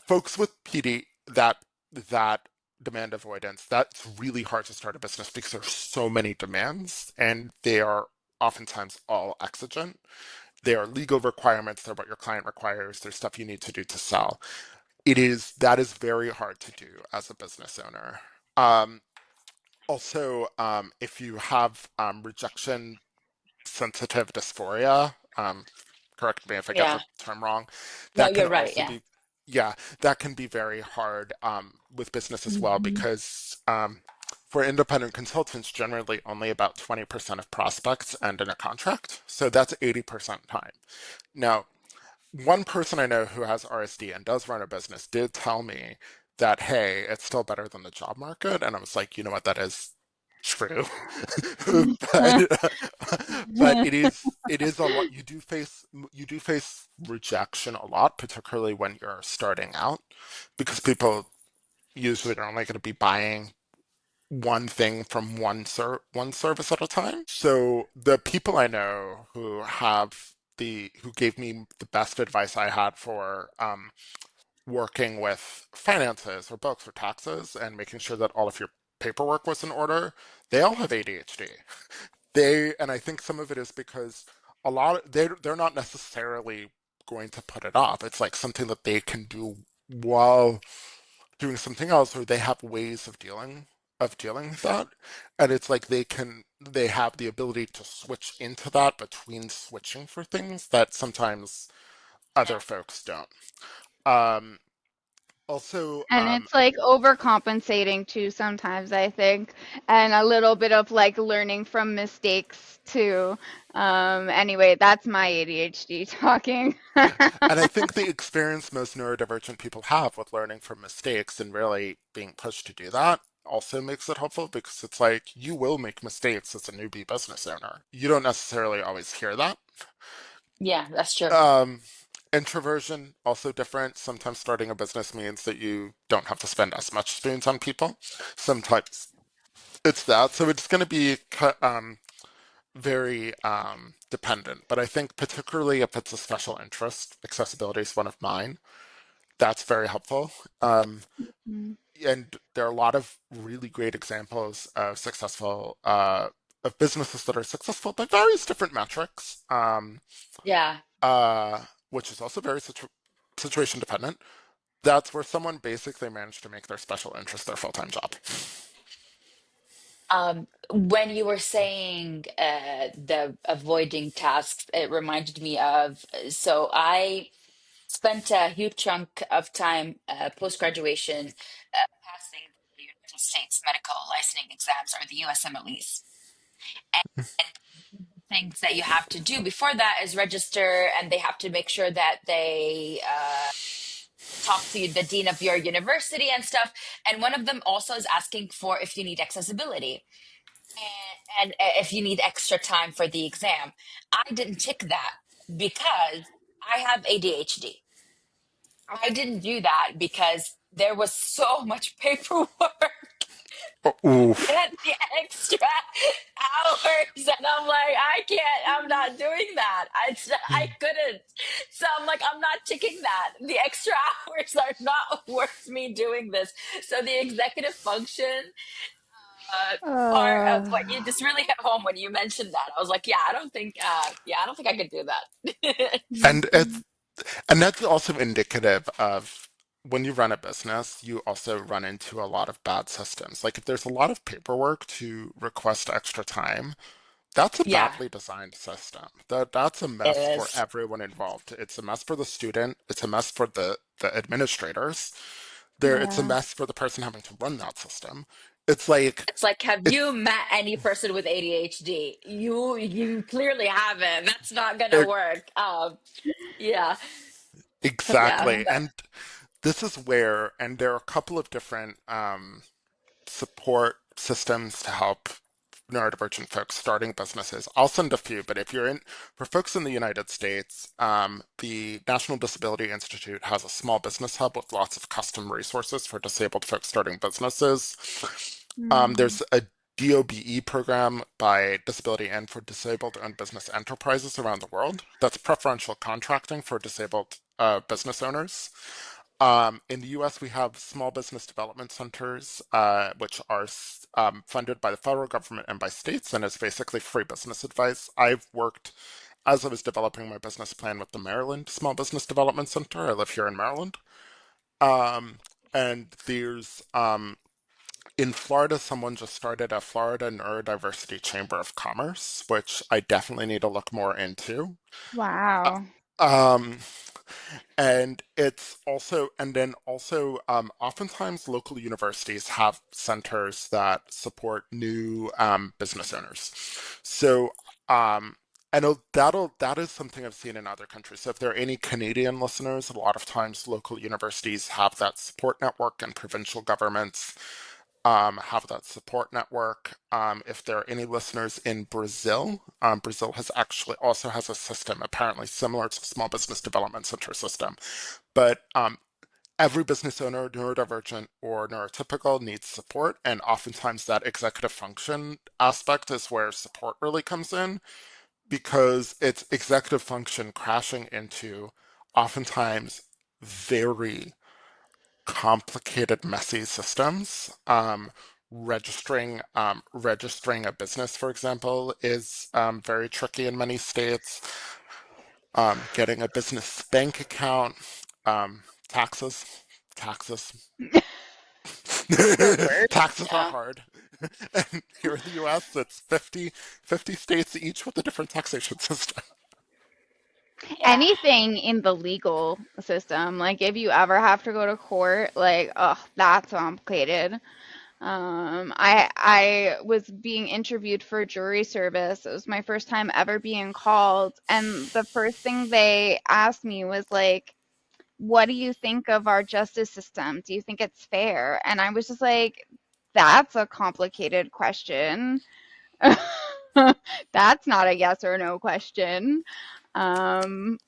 folks with PD that demand avoidance, that's really hard to start a business because there's so many demands and they are oftentimes all exigent. They are legal requirements, they're what your client requires, there's stuff you need to do to sell. That is very hard to do as a business owner. Um, also, if you have rejection sensitive dysphoria, correct me if I get Yeah. the term wrong, No, that can you're right. also Yeah. be, yeah, that can be very hard with business as well Mhm. because for independent consultants, generally only about 20% of prospects end in a contract. So that's 80% time. Now, one person I know who has RSD and does run a business did tell me that, hey, it's still better than the job market. And I was like, you know what, that is true. but but it is a lot. You do face rejection a lot, particularly when you're starting out, because people usually are only going to be buying one thing from one service at a time. So the people I know who gave me the best advice I had for working with finances or books or taxes and making sure that all of your paperwork was in order, they all have ADHD. And I think some of it is because they're not necessarily going to put it off. It's like something that they can do while doing something else, or they have ways of dealing with that. And it's like they have the ability to switch into that between switching for things that sometimes other folks don't. Um, also, And it's like overcompensating too sometimes, I think, and a little bit of like learning from mistakes too. Anyway, that's my ADHD talking. and I think the experience most neurodivergent people have with learning from mistakes and really being pushed to do that also makes it helpful because it's like you will make mistakes as a newbie business owner. You don't necessarily always hear that. Yeah, that's true. Um, Introversion, also different. Sometimes starting a business means that you don't have to spend as much spoons on people. Sometimes it's that. So it's going to be very dependent. But I think particularly if it's a special interest, accessibility is one of mine. That's very helpful. Um, Mm. and there are a lot of really great examples of successful of businesses that are successful by various different metrics, Yeah. uh, which is also very situation dependent. That's where someone basically managed to make their special interest their full-time job. When you were saying the avoiding tasks, it reminded me of, so I spent a huge chunk of time post-graduation passing the United States medical licensing exams, or the USMLEs. And things that you have to do before that is register, and they have to make sure that they talk to the dean of your university and stuff. And one of them also is asking for if you need accessibility and if you need extra time for the exam. I didn't tick that because I have ADHD. I didn't do that because there was so much paperwork. Oh, oof. Get the extra hours, and I'm like, I can't. I'm not doing that. I couldn't. So I'm like, I'm not ticking that. The extra hours are not worth me doing this. So the executive function part of what you just really hit home when you mentioned that. I was like, yeah, I don't think. Yeah, I don't think I could do that. And it's and that's also indicative of when you run a business, you also run into a lot of bad systems. Like if there's a lot of paperwork to request extra time, that's a Yeah, badly designed system. That's a it mess for is. everyone involved. It's a mess for the student, it's a mess for the administrators. It's a Yeah. mess for the person having to run that system. It's like It's like, have it's you met any person with ADHD? You clearly haven't. That's not gonna it, work. Yeah, yeah, exactly. And this is where, and there are a couple of different support systems to help neurodivergent folks starting businesses. I'll send a few, but if you're in, for folks in the United States, the National Disability Institute has a small business hub with lots of custom resources for disabled folks starting businesses. Mm. There's a DOBE program by Disability and for disabled owned business enterprises around the world. That's preferential contracting for disabled business owners. In the US, we have small business development centers, which are funded by the federal government and by states, and it's basically free business advice. I've worked as I was developing my business plan with the Maryland Small Business Development Center. I live here in Maryland. Um, and there's in Florida, someone just started a Florida Neurodiversity Chamber of Commerce, which I definitely need to look more into. Uh, Wow. Um, and it's also, and then also, oftentimes local universities have centers that support new business owners. So, I know that is something I've seen in other countries. So if there are any Canadian listeners, a lot of times local universities have that support network, and provincial governments have that support network. If there are any listeners in Brazil, Brazil has actually also has a system apparently similar to the Small Business Development Center system, but every business owner, neurodivergent or neurotypical, needs support, and oftentimes that executive function aspect is where support really comes in because it's executive function crashing into oftentimes very complicated, messy systems. Registering a business, for example, is very tricky in many states. Getting a business bank account, taxes, taxes, The worst. taxes are Yeah. hard. And here in the US, it's 50 states each with a different taxation system. yeah, Anything in the legal system, like if you ever have to go to court, like, oh, that's complicated. I was being interviewed for jury service. It was my first time ever being called, and the first thing they asked me was like, "What do you think of our justice system? Do you think it's fair?" And I was just like, "That's a complicated question. That's not a yes or no question." Um,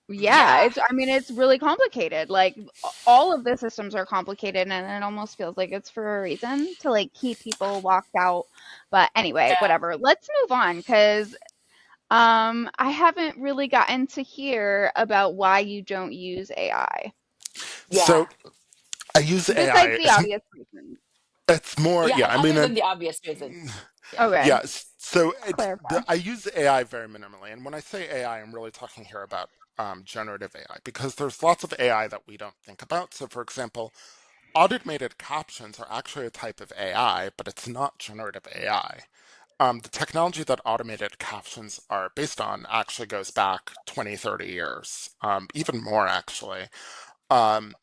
yeah, yeah, I mean, it's really complicated. Like all of the systems are complicated, and it almost feels like it's for a reason to like keep people locked out. But anyway, yeah, whatever. Let's move on because I haven't really gotten to hear about why you don't use AI. yeah. So I use Besides AI. the obvious reasons. It's more, Yeah, yeah. I mean, other than the obvious reasons. Yeah. Okay, yeah. So clarify. I use AI very minimally, and when I say AI, I'm really talking here about generative AI because there's lots of AI that we don't think about. So, for example, automated captions are actually a type of AI, but it's not generative AI. The technology that automated captions are based on actually goes back 20, 30 years, even more actually. Um,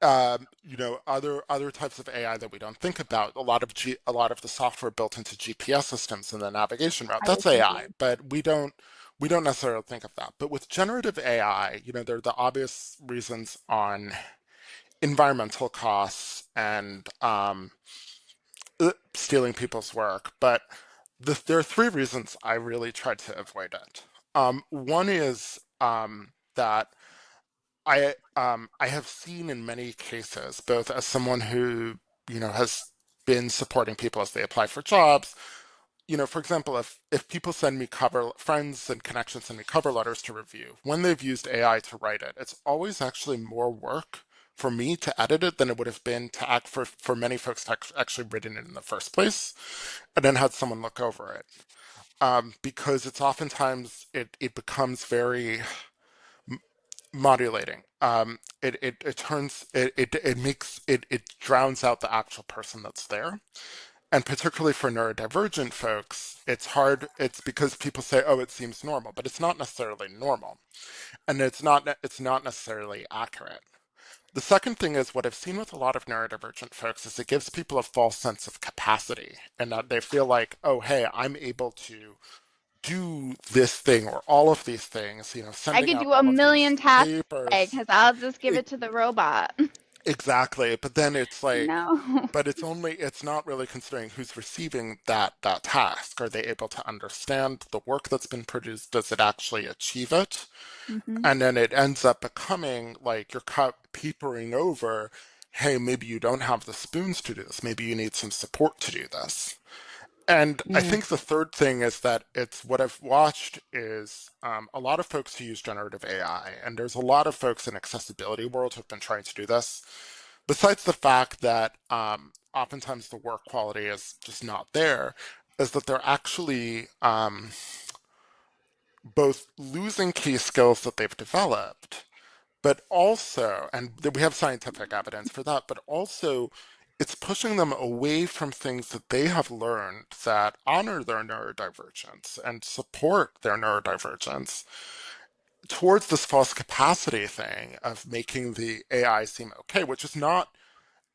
other types of AI that we don't think about, a lot of the software built into GPS systems and the navigation route, I was that's AI, thinking. but we don't necessarily think of that. But with generative AI, there are the obvious reasons on environmental costs and stealing people's work, but there are three reasons I really tried to avoid it. One is that I have seen in many cases, both as someone who has been supporting people as they apply for jobs. For example, if people send me friends and connections send me cover letters to review, when they've used AI to write it, it's always actually more work for me to edit it than it would have been to act for many folks to actually written it in the first place, and then had someone look over it. Because it's oftentimes it becomes very modulating. It turns it makes it drowns out the actual person that's there. And particularly for neurodivergent folks, it's hard. It's because people say, "Oh, it seems normal," but it's not necessarily normal, and it's not necessarily accurate. The second thing is what I've seen with a lot of neurodivergent folks is it gives people a false sense of capacity, and that they feel like, "Oh, hey, I'm able to do this thing or all of these things," I sending could out do a all of these million tasks today papers. because I'll just give E- it to the robot. Exactly. But then it's like, No. but it's not really considering who's receiving that task. Are they able to understand the work that's been produced? Does it actually achieve it? Hmm. And then it ends up becoming like you're papering over, hey, maybe you don't have the spoons to do this. Maybe you need some support to do this. And I Mm, think the third thing is that it's what I've watched is a lot of folks who use generative AI, and there's a lot of folks in accessibility world who've been trying to do this. Besides the fact that oftentimes the work quality is just not there, is that they're actually both losing key skills that they've developed, but also, and we have scientific evidence for that, but also it's pushing them away from things that they have learned that honor their neurodivergence and support their neurodivergence towards this false capacity thing of making the AI seem okay, which is not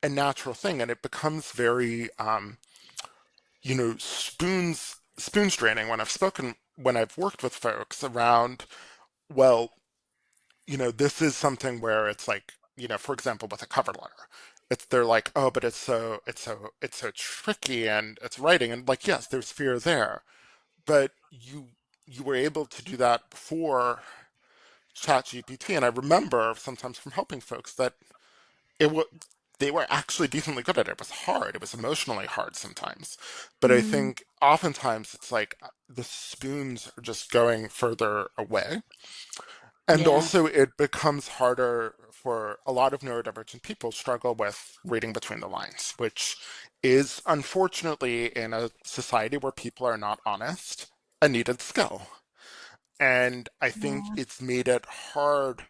a natural thing. And it becomes very, spoons draining when I've worked with folks around, well, this is something where it's like, for example, with a cover letter, they're like, oh, but it's so tricky and it's writing, and like, yes, there's fear there, but you were able to do that before ChatGPT, and I remember sometimes from helping folks that it was they were actually decently good at it. It was hard. It was emotionally hard sometimes, but I Mm, think oftentimes it's like the spoons are just going further away. And yeah. also, it becomes harder for a lot of neurodivergent people struggle with reading between the lines, which is unfortunately in a society where people are not honest, a needed skill. And I think yeah. it's made it hard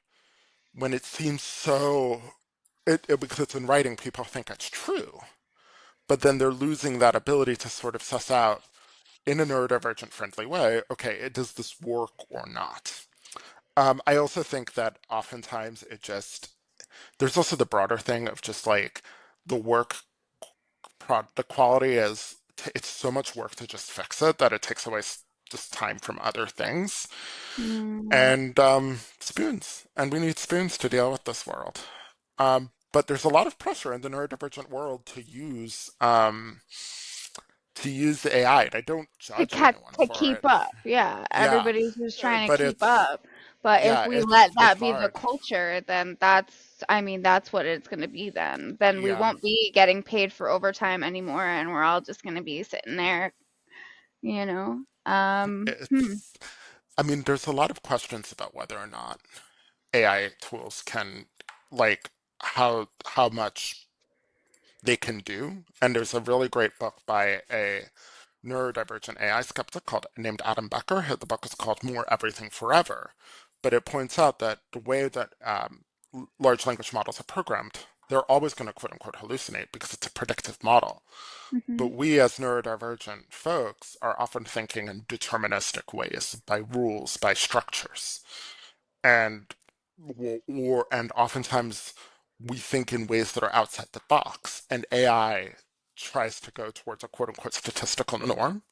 when it seems because it's in writing, people think it's true, but then they're losing that ability to sort of suss out in a neurodivergent friendly way, okay, does this work or not? I also think that oftentimes there's also the broader thing of just like the work the quality it's so much work to just fix it that it takes away just time from other things. Mm. And spoons, and we need spoons to deal with this world. But there's a lot of pressure in the neurodivergent world to use the AI, and I don't judge anyone To for keep it. up. Yeah, Yeah, everybody's just trying to but keep up. But if yeah, we it's let it's that be the hard. culture, then that's what it's going to be then. Then we Yeah, won't be getting paid for overtime anymore, and we're all just going to be sitting there, you know. it's. I mean, there's a lot of questions about whether or not AI tools can, like, how much they can do. And there's a really great book by a neurodivergent AI skeptic named Adam Becker. The book is called More Everything Forever, but it points out that the way that large language models are programmed, they're always going to quote unquote hallucinate because it's a predictive model. Hmm. But we as neurodivergent folks are often thinking in deterministic ways, by rules, by structures, and and oftentimes we think in ways that are outside the box, and AI tries to go towards a quote unquote statistical norm.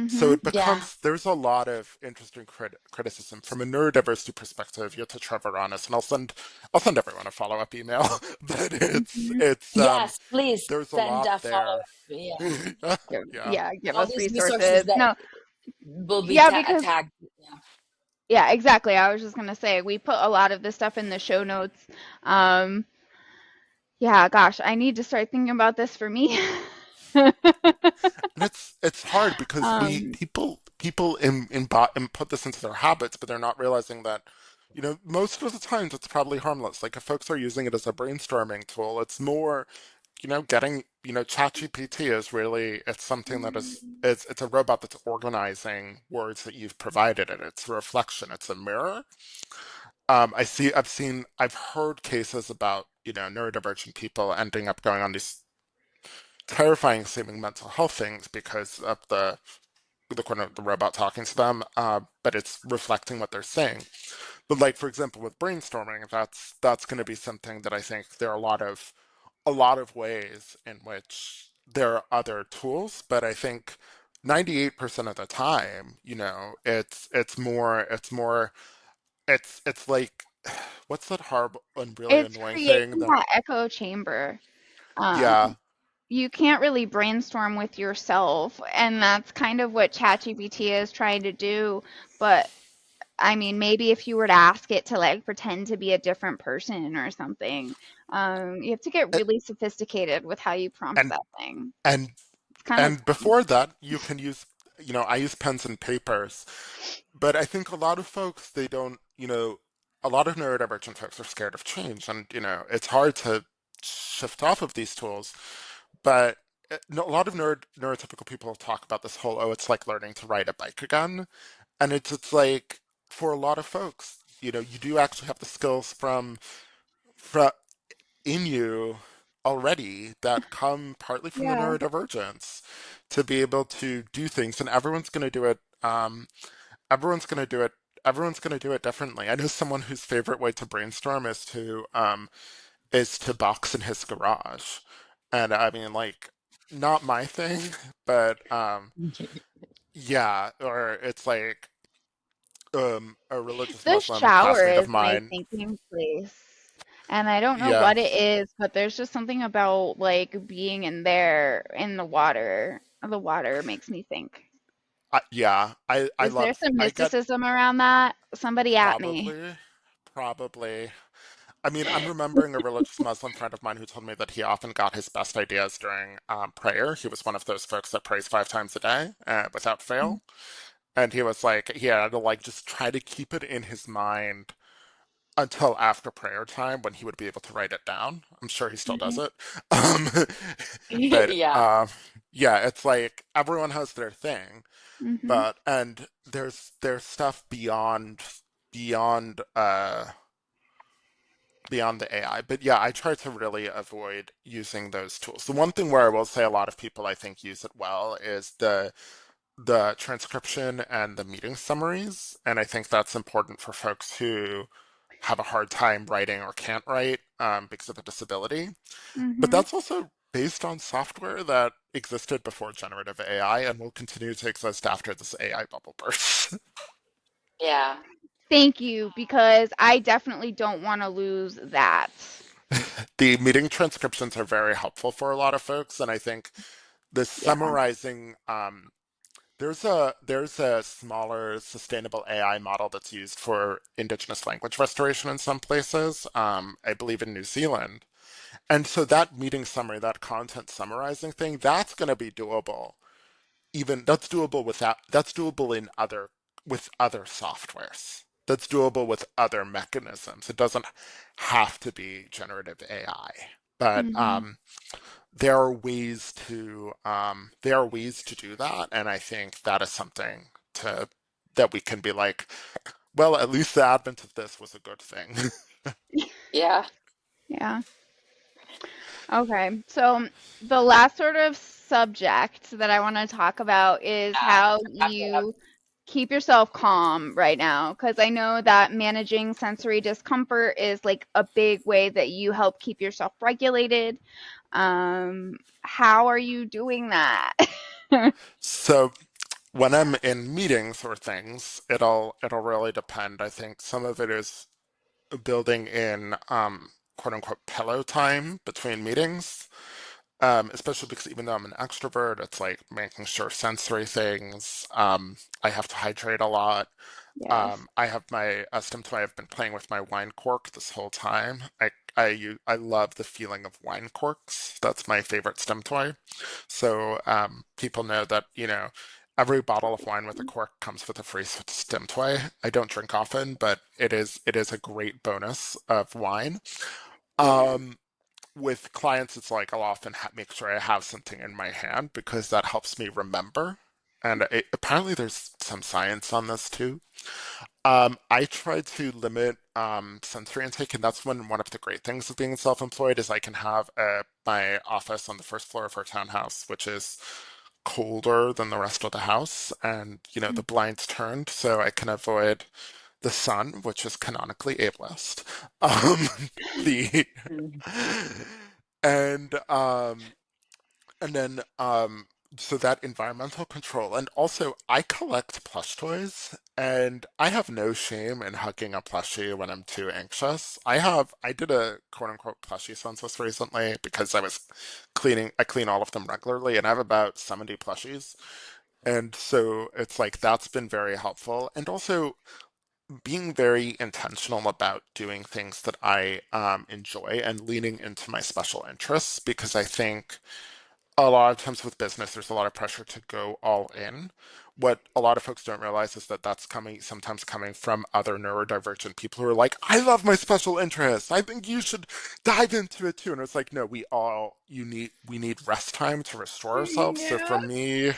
So Hmm. it Yeah. becomes there's a lot of interesting criticism from a neurodiversity perspective. Yota Trevor on us, and I'll send everyone a follow up email. But Hmm. Yes, please there's a send lot a follow. there. Yeah. Yeah. Yeah, give All us these resources resources. that No, will be yeah, because tagged. Yeah. yeah, exactly. I was just gonna say we put a lot of this stuff in the show notes. Um, yeah, gosh, I need to start thinking about this for me. And it's hard because we Um, people put this into their habits, but they're not realizing that, most of the times it's probably harmless. Like if folks are using it as a brainstorming tool, it's more, getting, ChatGPT is really it's something that is it's a robot that's organizing words that you've provided it. It's a reflection, it's a mirror. I've heard cases about, neurodivergent people ending up going on these terrifying seeming mental health things because of the robot talking to them, but it's reflecting what they're saying. But like for example, with brainstorming, that's going to be something that I think there are a lot of ways in which there are other tools, but I think 98% of the time, it's like what's that hard and really it's annoying thing creating that that echo chamber. yeah, You can't really brainstorm with yourself, and that's kind of what ChatGPT is trying to do. But I mean, maybe if you were to ask it to like pretend to be a different person or something, you have to get really sophisticated with how you prompt and that thing. and It's kind of and before that you can use, I use pens and papers. But I think a lot of folks, they don't, a lot of neurodivergent folks are scared of change, and it's hard to shift off of these tools. But no, a lot of neurotypical people talk about this whole, oh, it's like learning to ride a bike again, and it's like for a lot of folks, you do actually have the skills from in you already that come partly from the yeah. neurodivergence to be able to do things, and everyone's going to do it. Everyone's going to do it. Everyone's going to do it differently. I know someone whose favorite way to brainstorm is to box in his garage, and I mean, like, not my thing, but yeah, or it's like a religious The Muslim shower classmate of is my mine. thinking place. And I don't know Yeah, what it is, but there's just something about like being in there in the water. The water makes me think. yeah, I Is there love. some I get mysticism around that? Somebody at me. probably, probably. I mean, I'm remembering a religious Muslim friend of mine who told me that he often got his best ideas during prayer. He was one of those folks that prays 5 times a day without fail. And he was like, he had to like just try to keep it in his mind until after prayer time when he would be able to write it down. I'm sure he still does Hmm. it. Um, but Yeah. yeah, it's like everyone has their thing, Hmm. and there's stuff beyond beyond the AI. But yeah, I try to really avoid using those tools. The one thing where I will say a lot of people I think use it well is the transcription and the meeting summaries, and I think that's important for folks who have a hard time writing or can't write because of a disability. But Hmm. that's also based on software that existed before generative AI and will continue to exist after this AI bubble bursts. Yeah. Thank you, because I definitely don't want to lose that. The meeting transcriptions are very helpful for a lot of folks, and I think the Yeah. summarizing there's a smaller sustainable AI model that's used for indigenous language restoration in some places, I believe in New Zealand. And so that meeting summary, that content summarizing thing, that's going to be doable. Even that's doable in other with other softwares. that's doable with other mechanisms. It doesn't have to be generative AI, but Hmm. there are ways to do that, and I think that is something to that we can be like, well, at least the advent of this was a good thing. Yeah. Yeah. Okay. So the last sort of subject that I want to talk about is how Wrap it up. you keep yourself calm right now. Because I know that managing sensory discomfort is like a big way that you help keep yourself regulated. How are you doing that? So when I'm in meetings or things, it'll really depend. I think some of it is building in quote unquote pillow time between meetings. Especially because even though I'm an extrovert, it's like making sure sensory things. I have to hydrate a lot. Yes. I have my stem toy. I've been playing with my wine cork this whole time. I love the feeling of wine corks. That's my favorite stem toy. So people know that every bottle of wine with a cork comes with a free stem toy. I don't drink often, but it is a great bonus of wine. Yeah. Um, with clients, it's like I'll often make sure I have something in my hand because that helps me remember. And apparently, there's some science on this too. I try to limit sensory intake, and that's one of the great things of being self-employed is I can have my office on the first floor of our townhouse, which is colder than the rest of the house, and the blinds turned, so I can avoid the sun, which is canonically ableist. Um, the Mm. and and then so that environmental control. And also I collect plush toys and I have no shame in hugging a plushie when I'm too anxious. I did a quote unquote plushie census recently because I clean all of them regularly and I have about 70 plushies. And so it's like that's been very helpful. And also being very intentional about doing things that I enjoy and leaning into my special interests because I think a lot of times with business, there's a lot of pressure to go all in. What a lot of folks don't realize is that that's sometimes coming from other neurodivergent people who are like, I love my special interests. I think you should dive into it too. And it's like, no, we need rest time to restore ourselves. So for Yeah. me,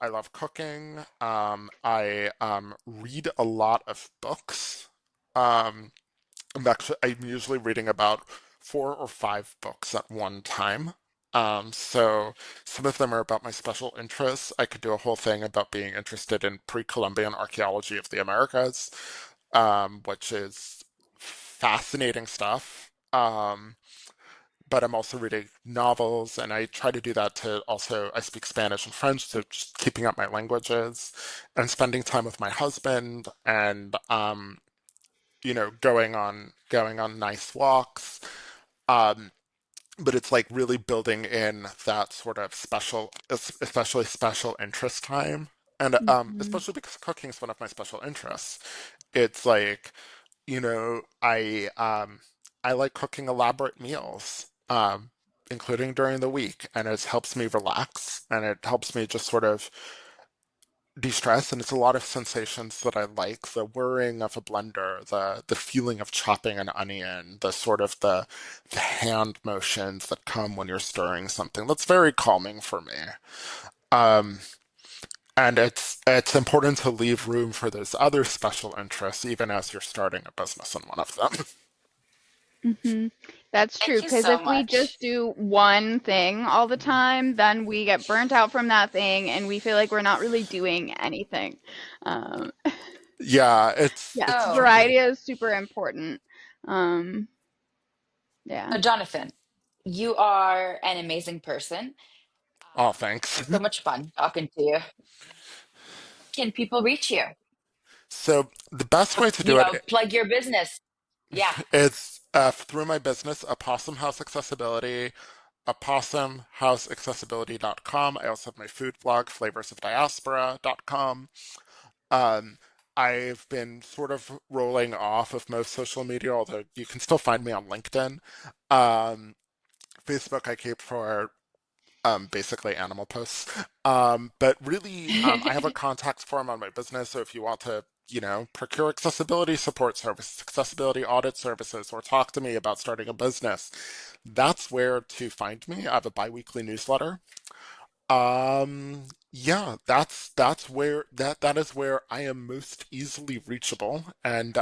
I love cooking. I read a lot of books. Um, I'm usually reading about 4 or 5 books at one time. So some of them are about my special interests. I could do a whole thing about being interested in pre-Columbian archaeology of the Americas, which is fascinating stuff. But I'm also reading novels, and I try to do that to also, I speak Spanish and French, so just keeping up my languages and spending time with my husband and going on nice walks. Um, but it's like really building in that sort of especially special interest time. And Mhm. especially because cooking is one of my special interests. It's like, I like cooking elaborate meals, including during the week, and it helps me relax and it helps me just sort of de-stress, and it's a lot of sensations that I like. The whirring of a blender, the feeling of chopping an onion, the sort of the hand motions that come when you're stirring something. That's very calming for me. Um, and it's important to leave room for those other special interests, even as you're starting a business in one of them. Hmm. That's true, Thank you because so if we just much. do one thing all the time, then we get burnt out from that thing and we feel like we're not really doing anything. Um, Yeah, yeah, it's Oh, tricky. variety is super important. Um, yeah. Jonathan, you are an amazing person. Oh, thanks. So much fun talking to you. Can people reach you? So the best way to do it Plug your business. Yeah. is through my business, Opossum House Accessibility, opossumhouseaccessibility.com. I also have my food blog, flavorsofdiaspora.com. Um, I've been sort of rolling off of most social media, although you can still find me on LinkedIn. Um, Facebook, I keep for basically animal posts. But really, I have a contact form on my business, so if you want to, procure accessibility support services, accessibility audit services, or talk to me about starting a business, that's where to find me. I have a biweekly newsletter. Yeah, that's where that is where I am most easily reachable. And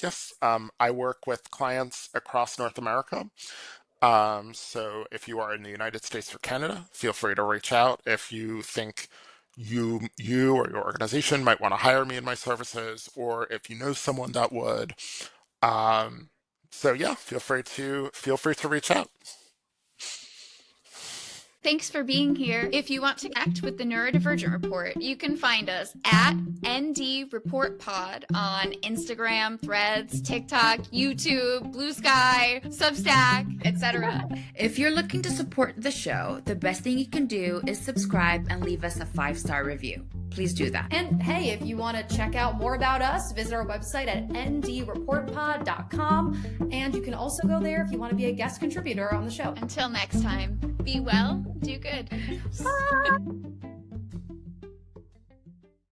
yes, I work with clients across North America. So if you are in the United States or Canada, feel free to reach out if you think you or your organization might want to hire me in my services, or if you know someone that would. Um, so yeah, feel free to reach out. Thanks for being here. If you want to connect with the Neurodivergent Report, you can find us at ND Report Pod on Instagram, Threads, TikTok, YouTube, Blue Sky, Substack, etc. If you're looking to support the show, the best thing you can do is subscribe and leave us a 5-star review. Please do that. And hey, if you want to check out more about us, visit our website at ndreportpod.com. And you can also go there if you want to be a guest contributor on the show. Until next time, be well, do good. Bye.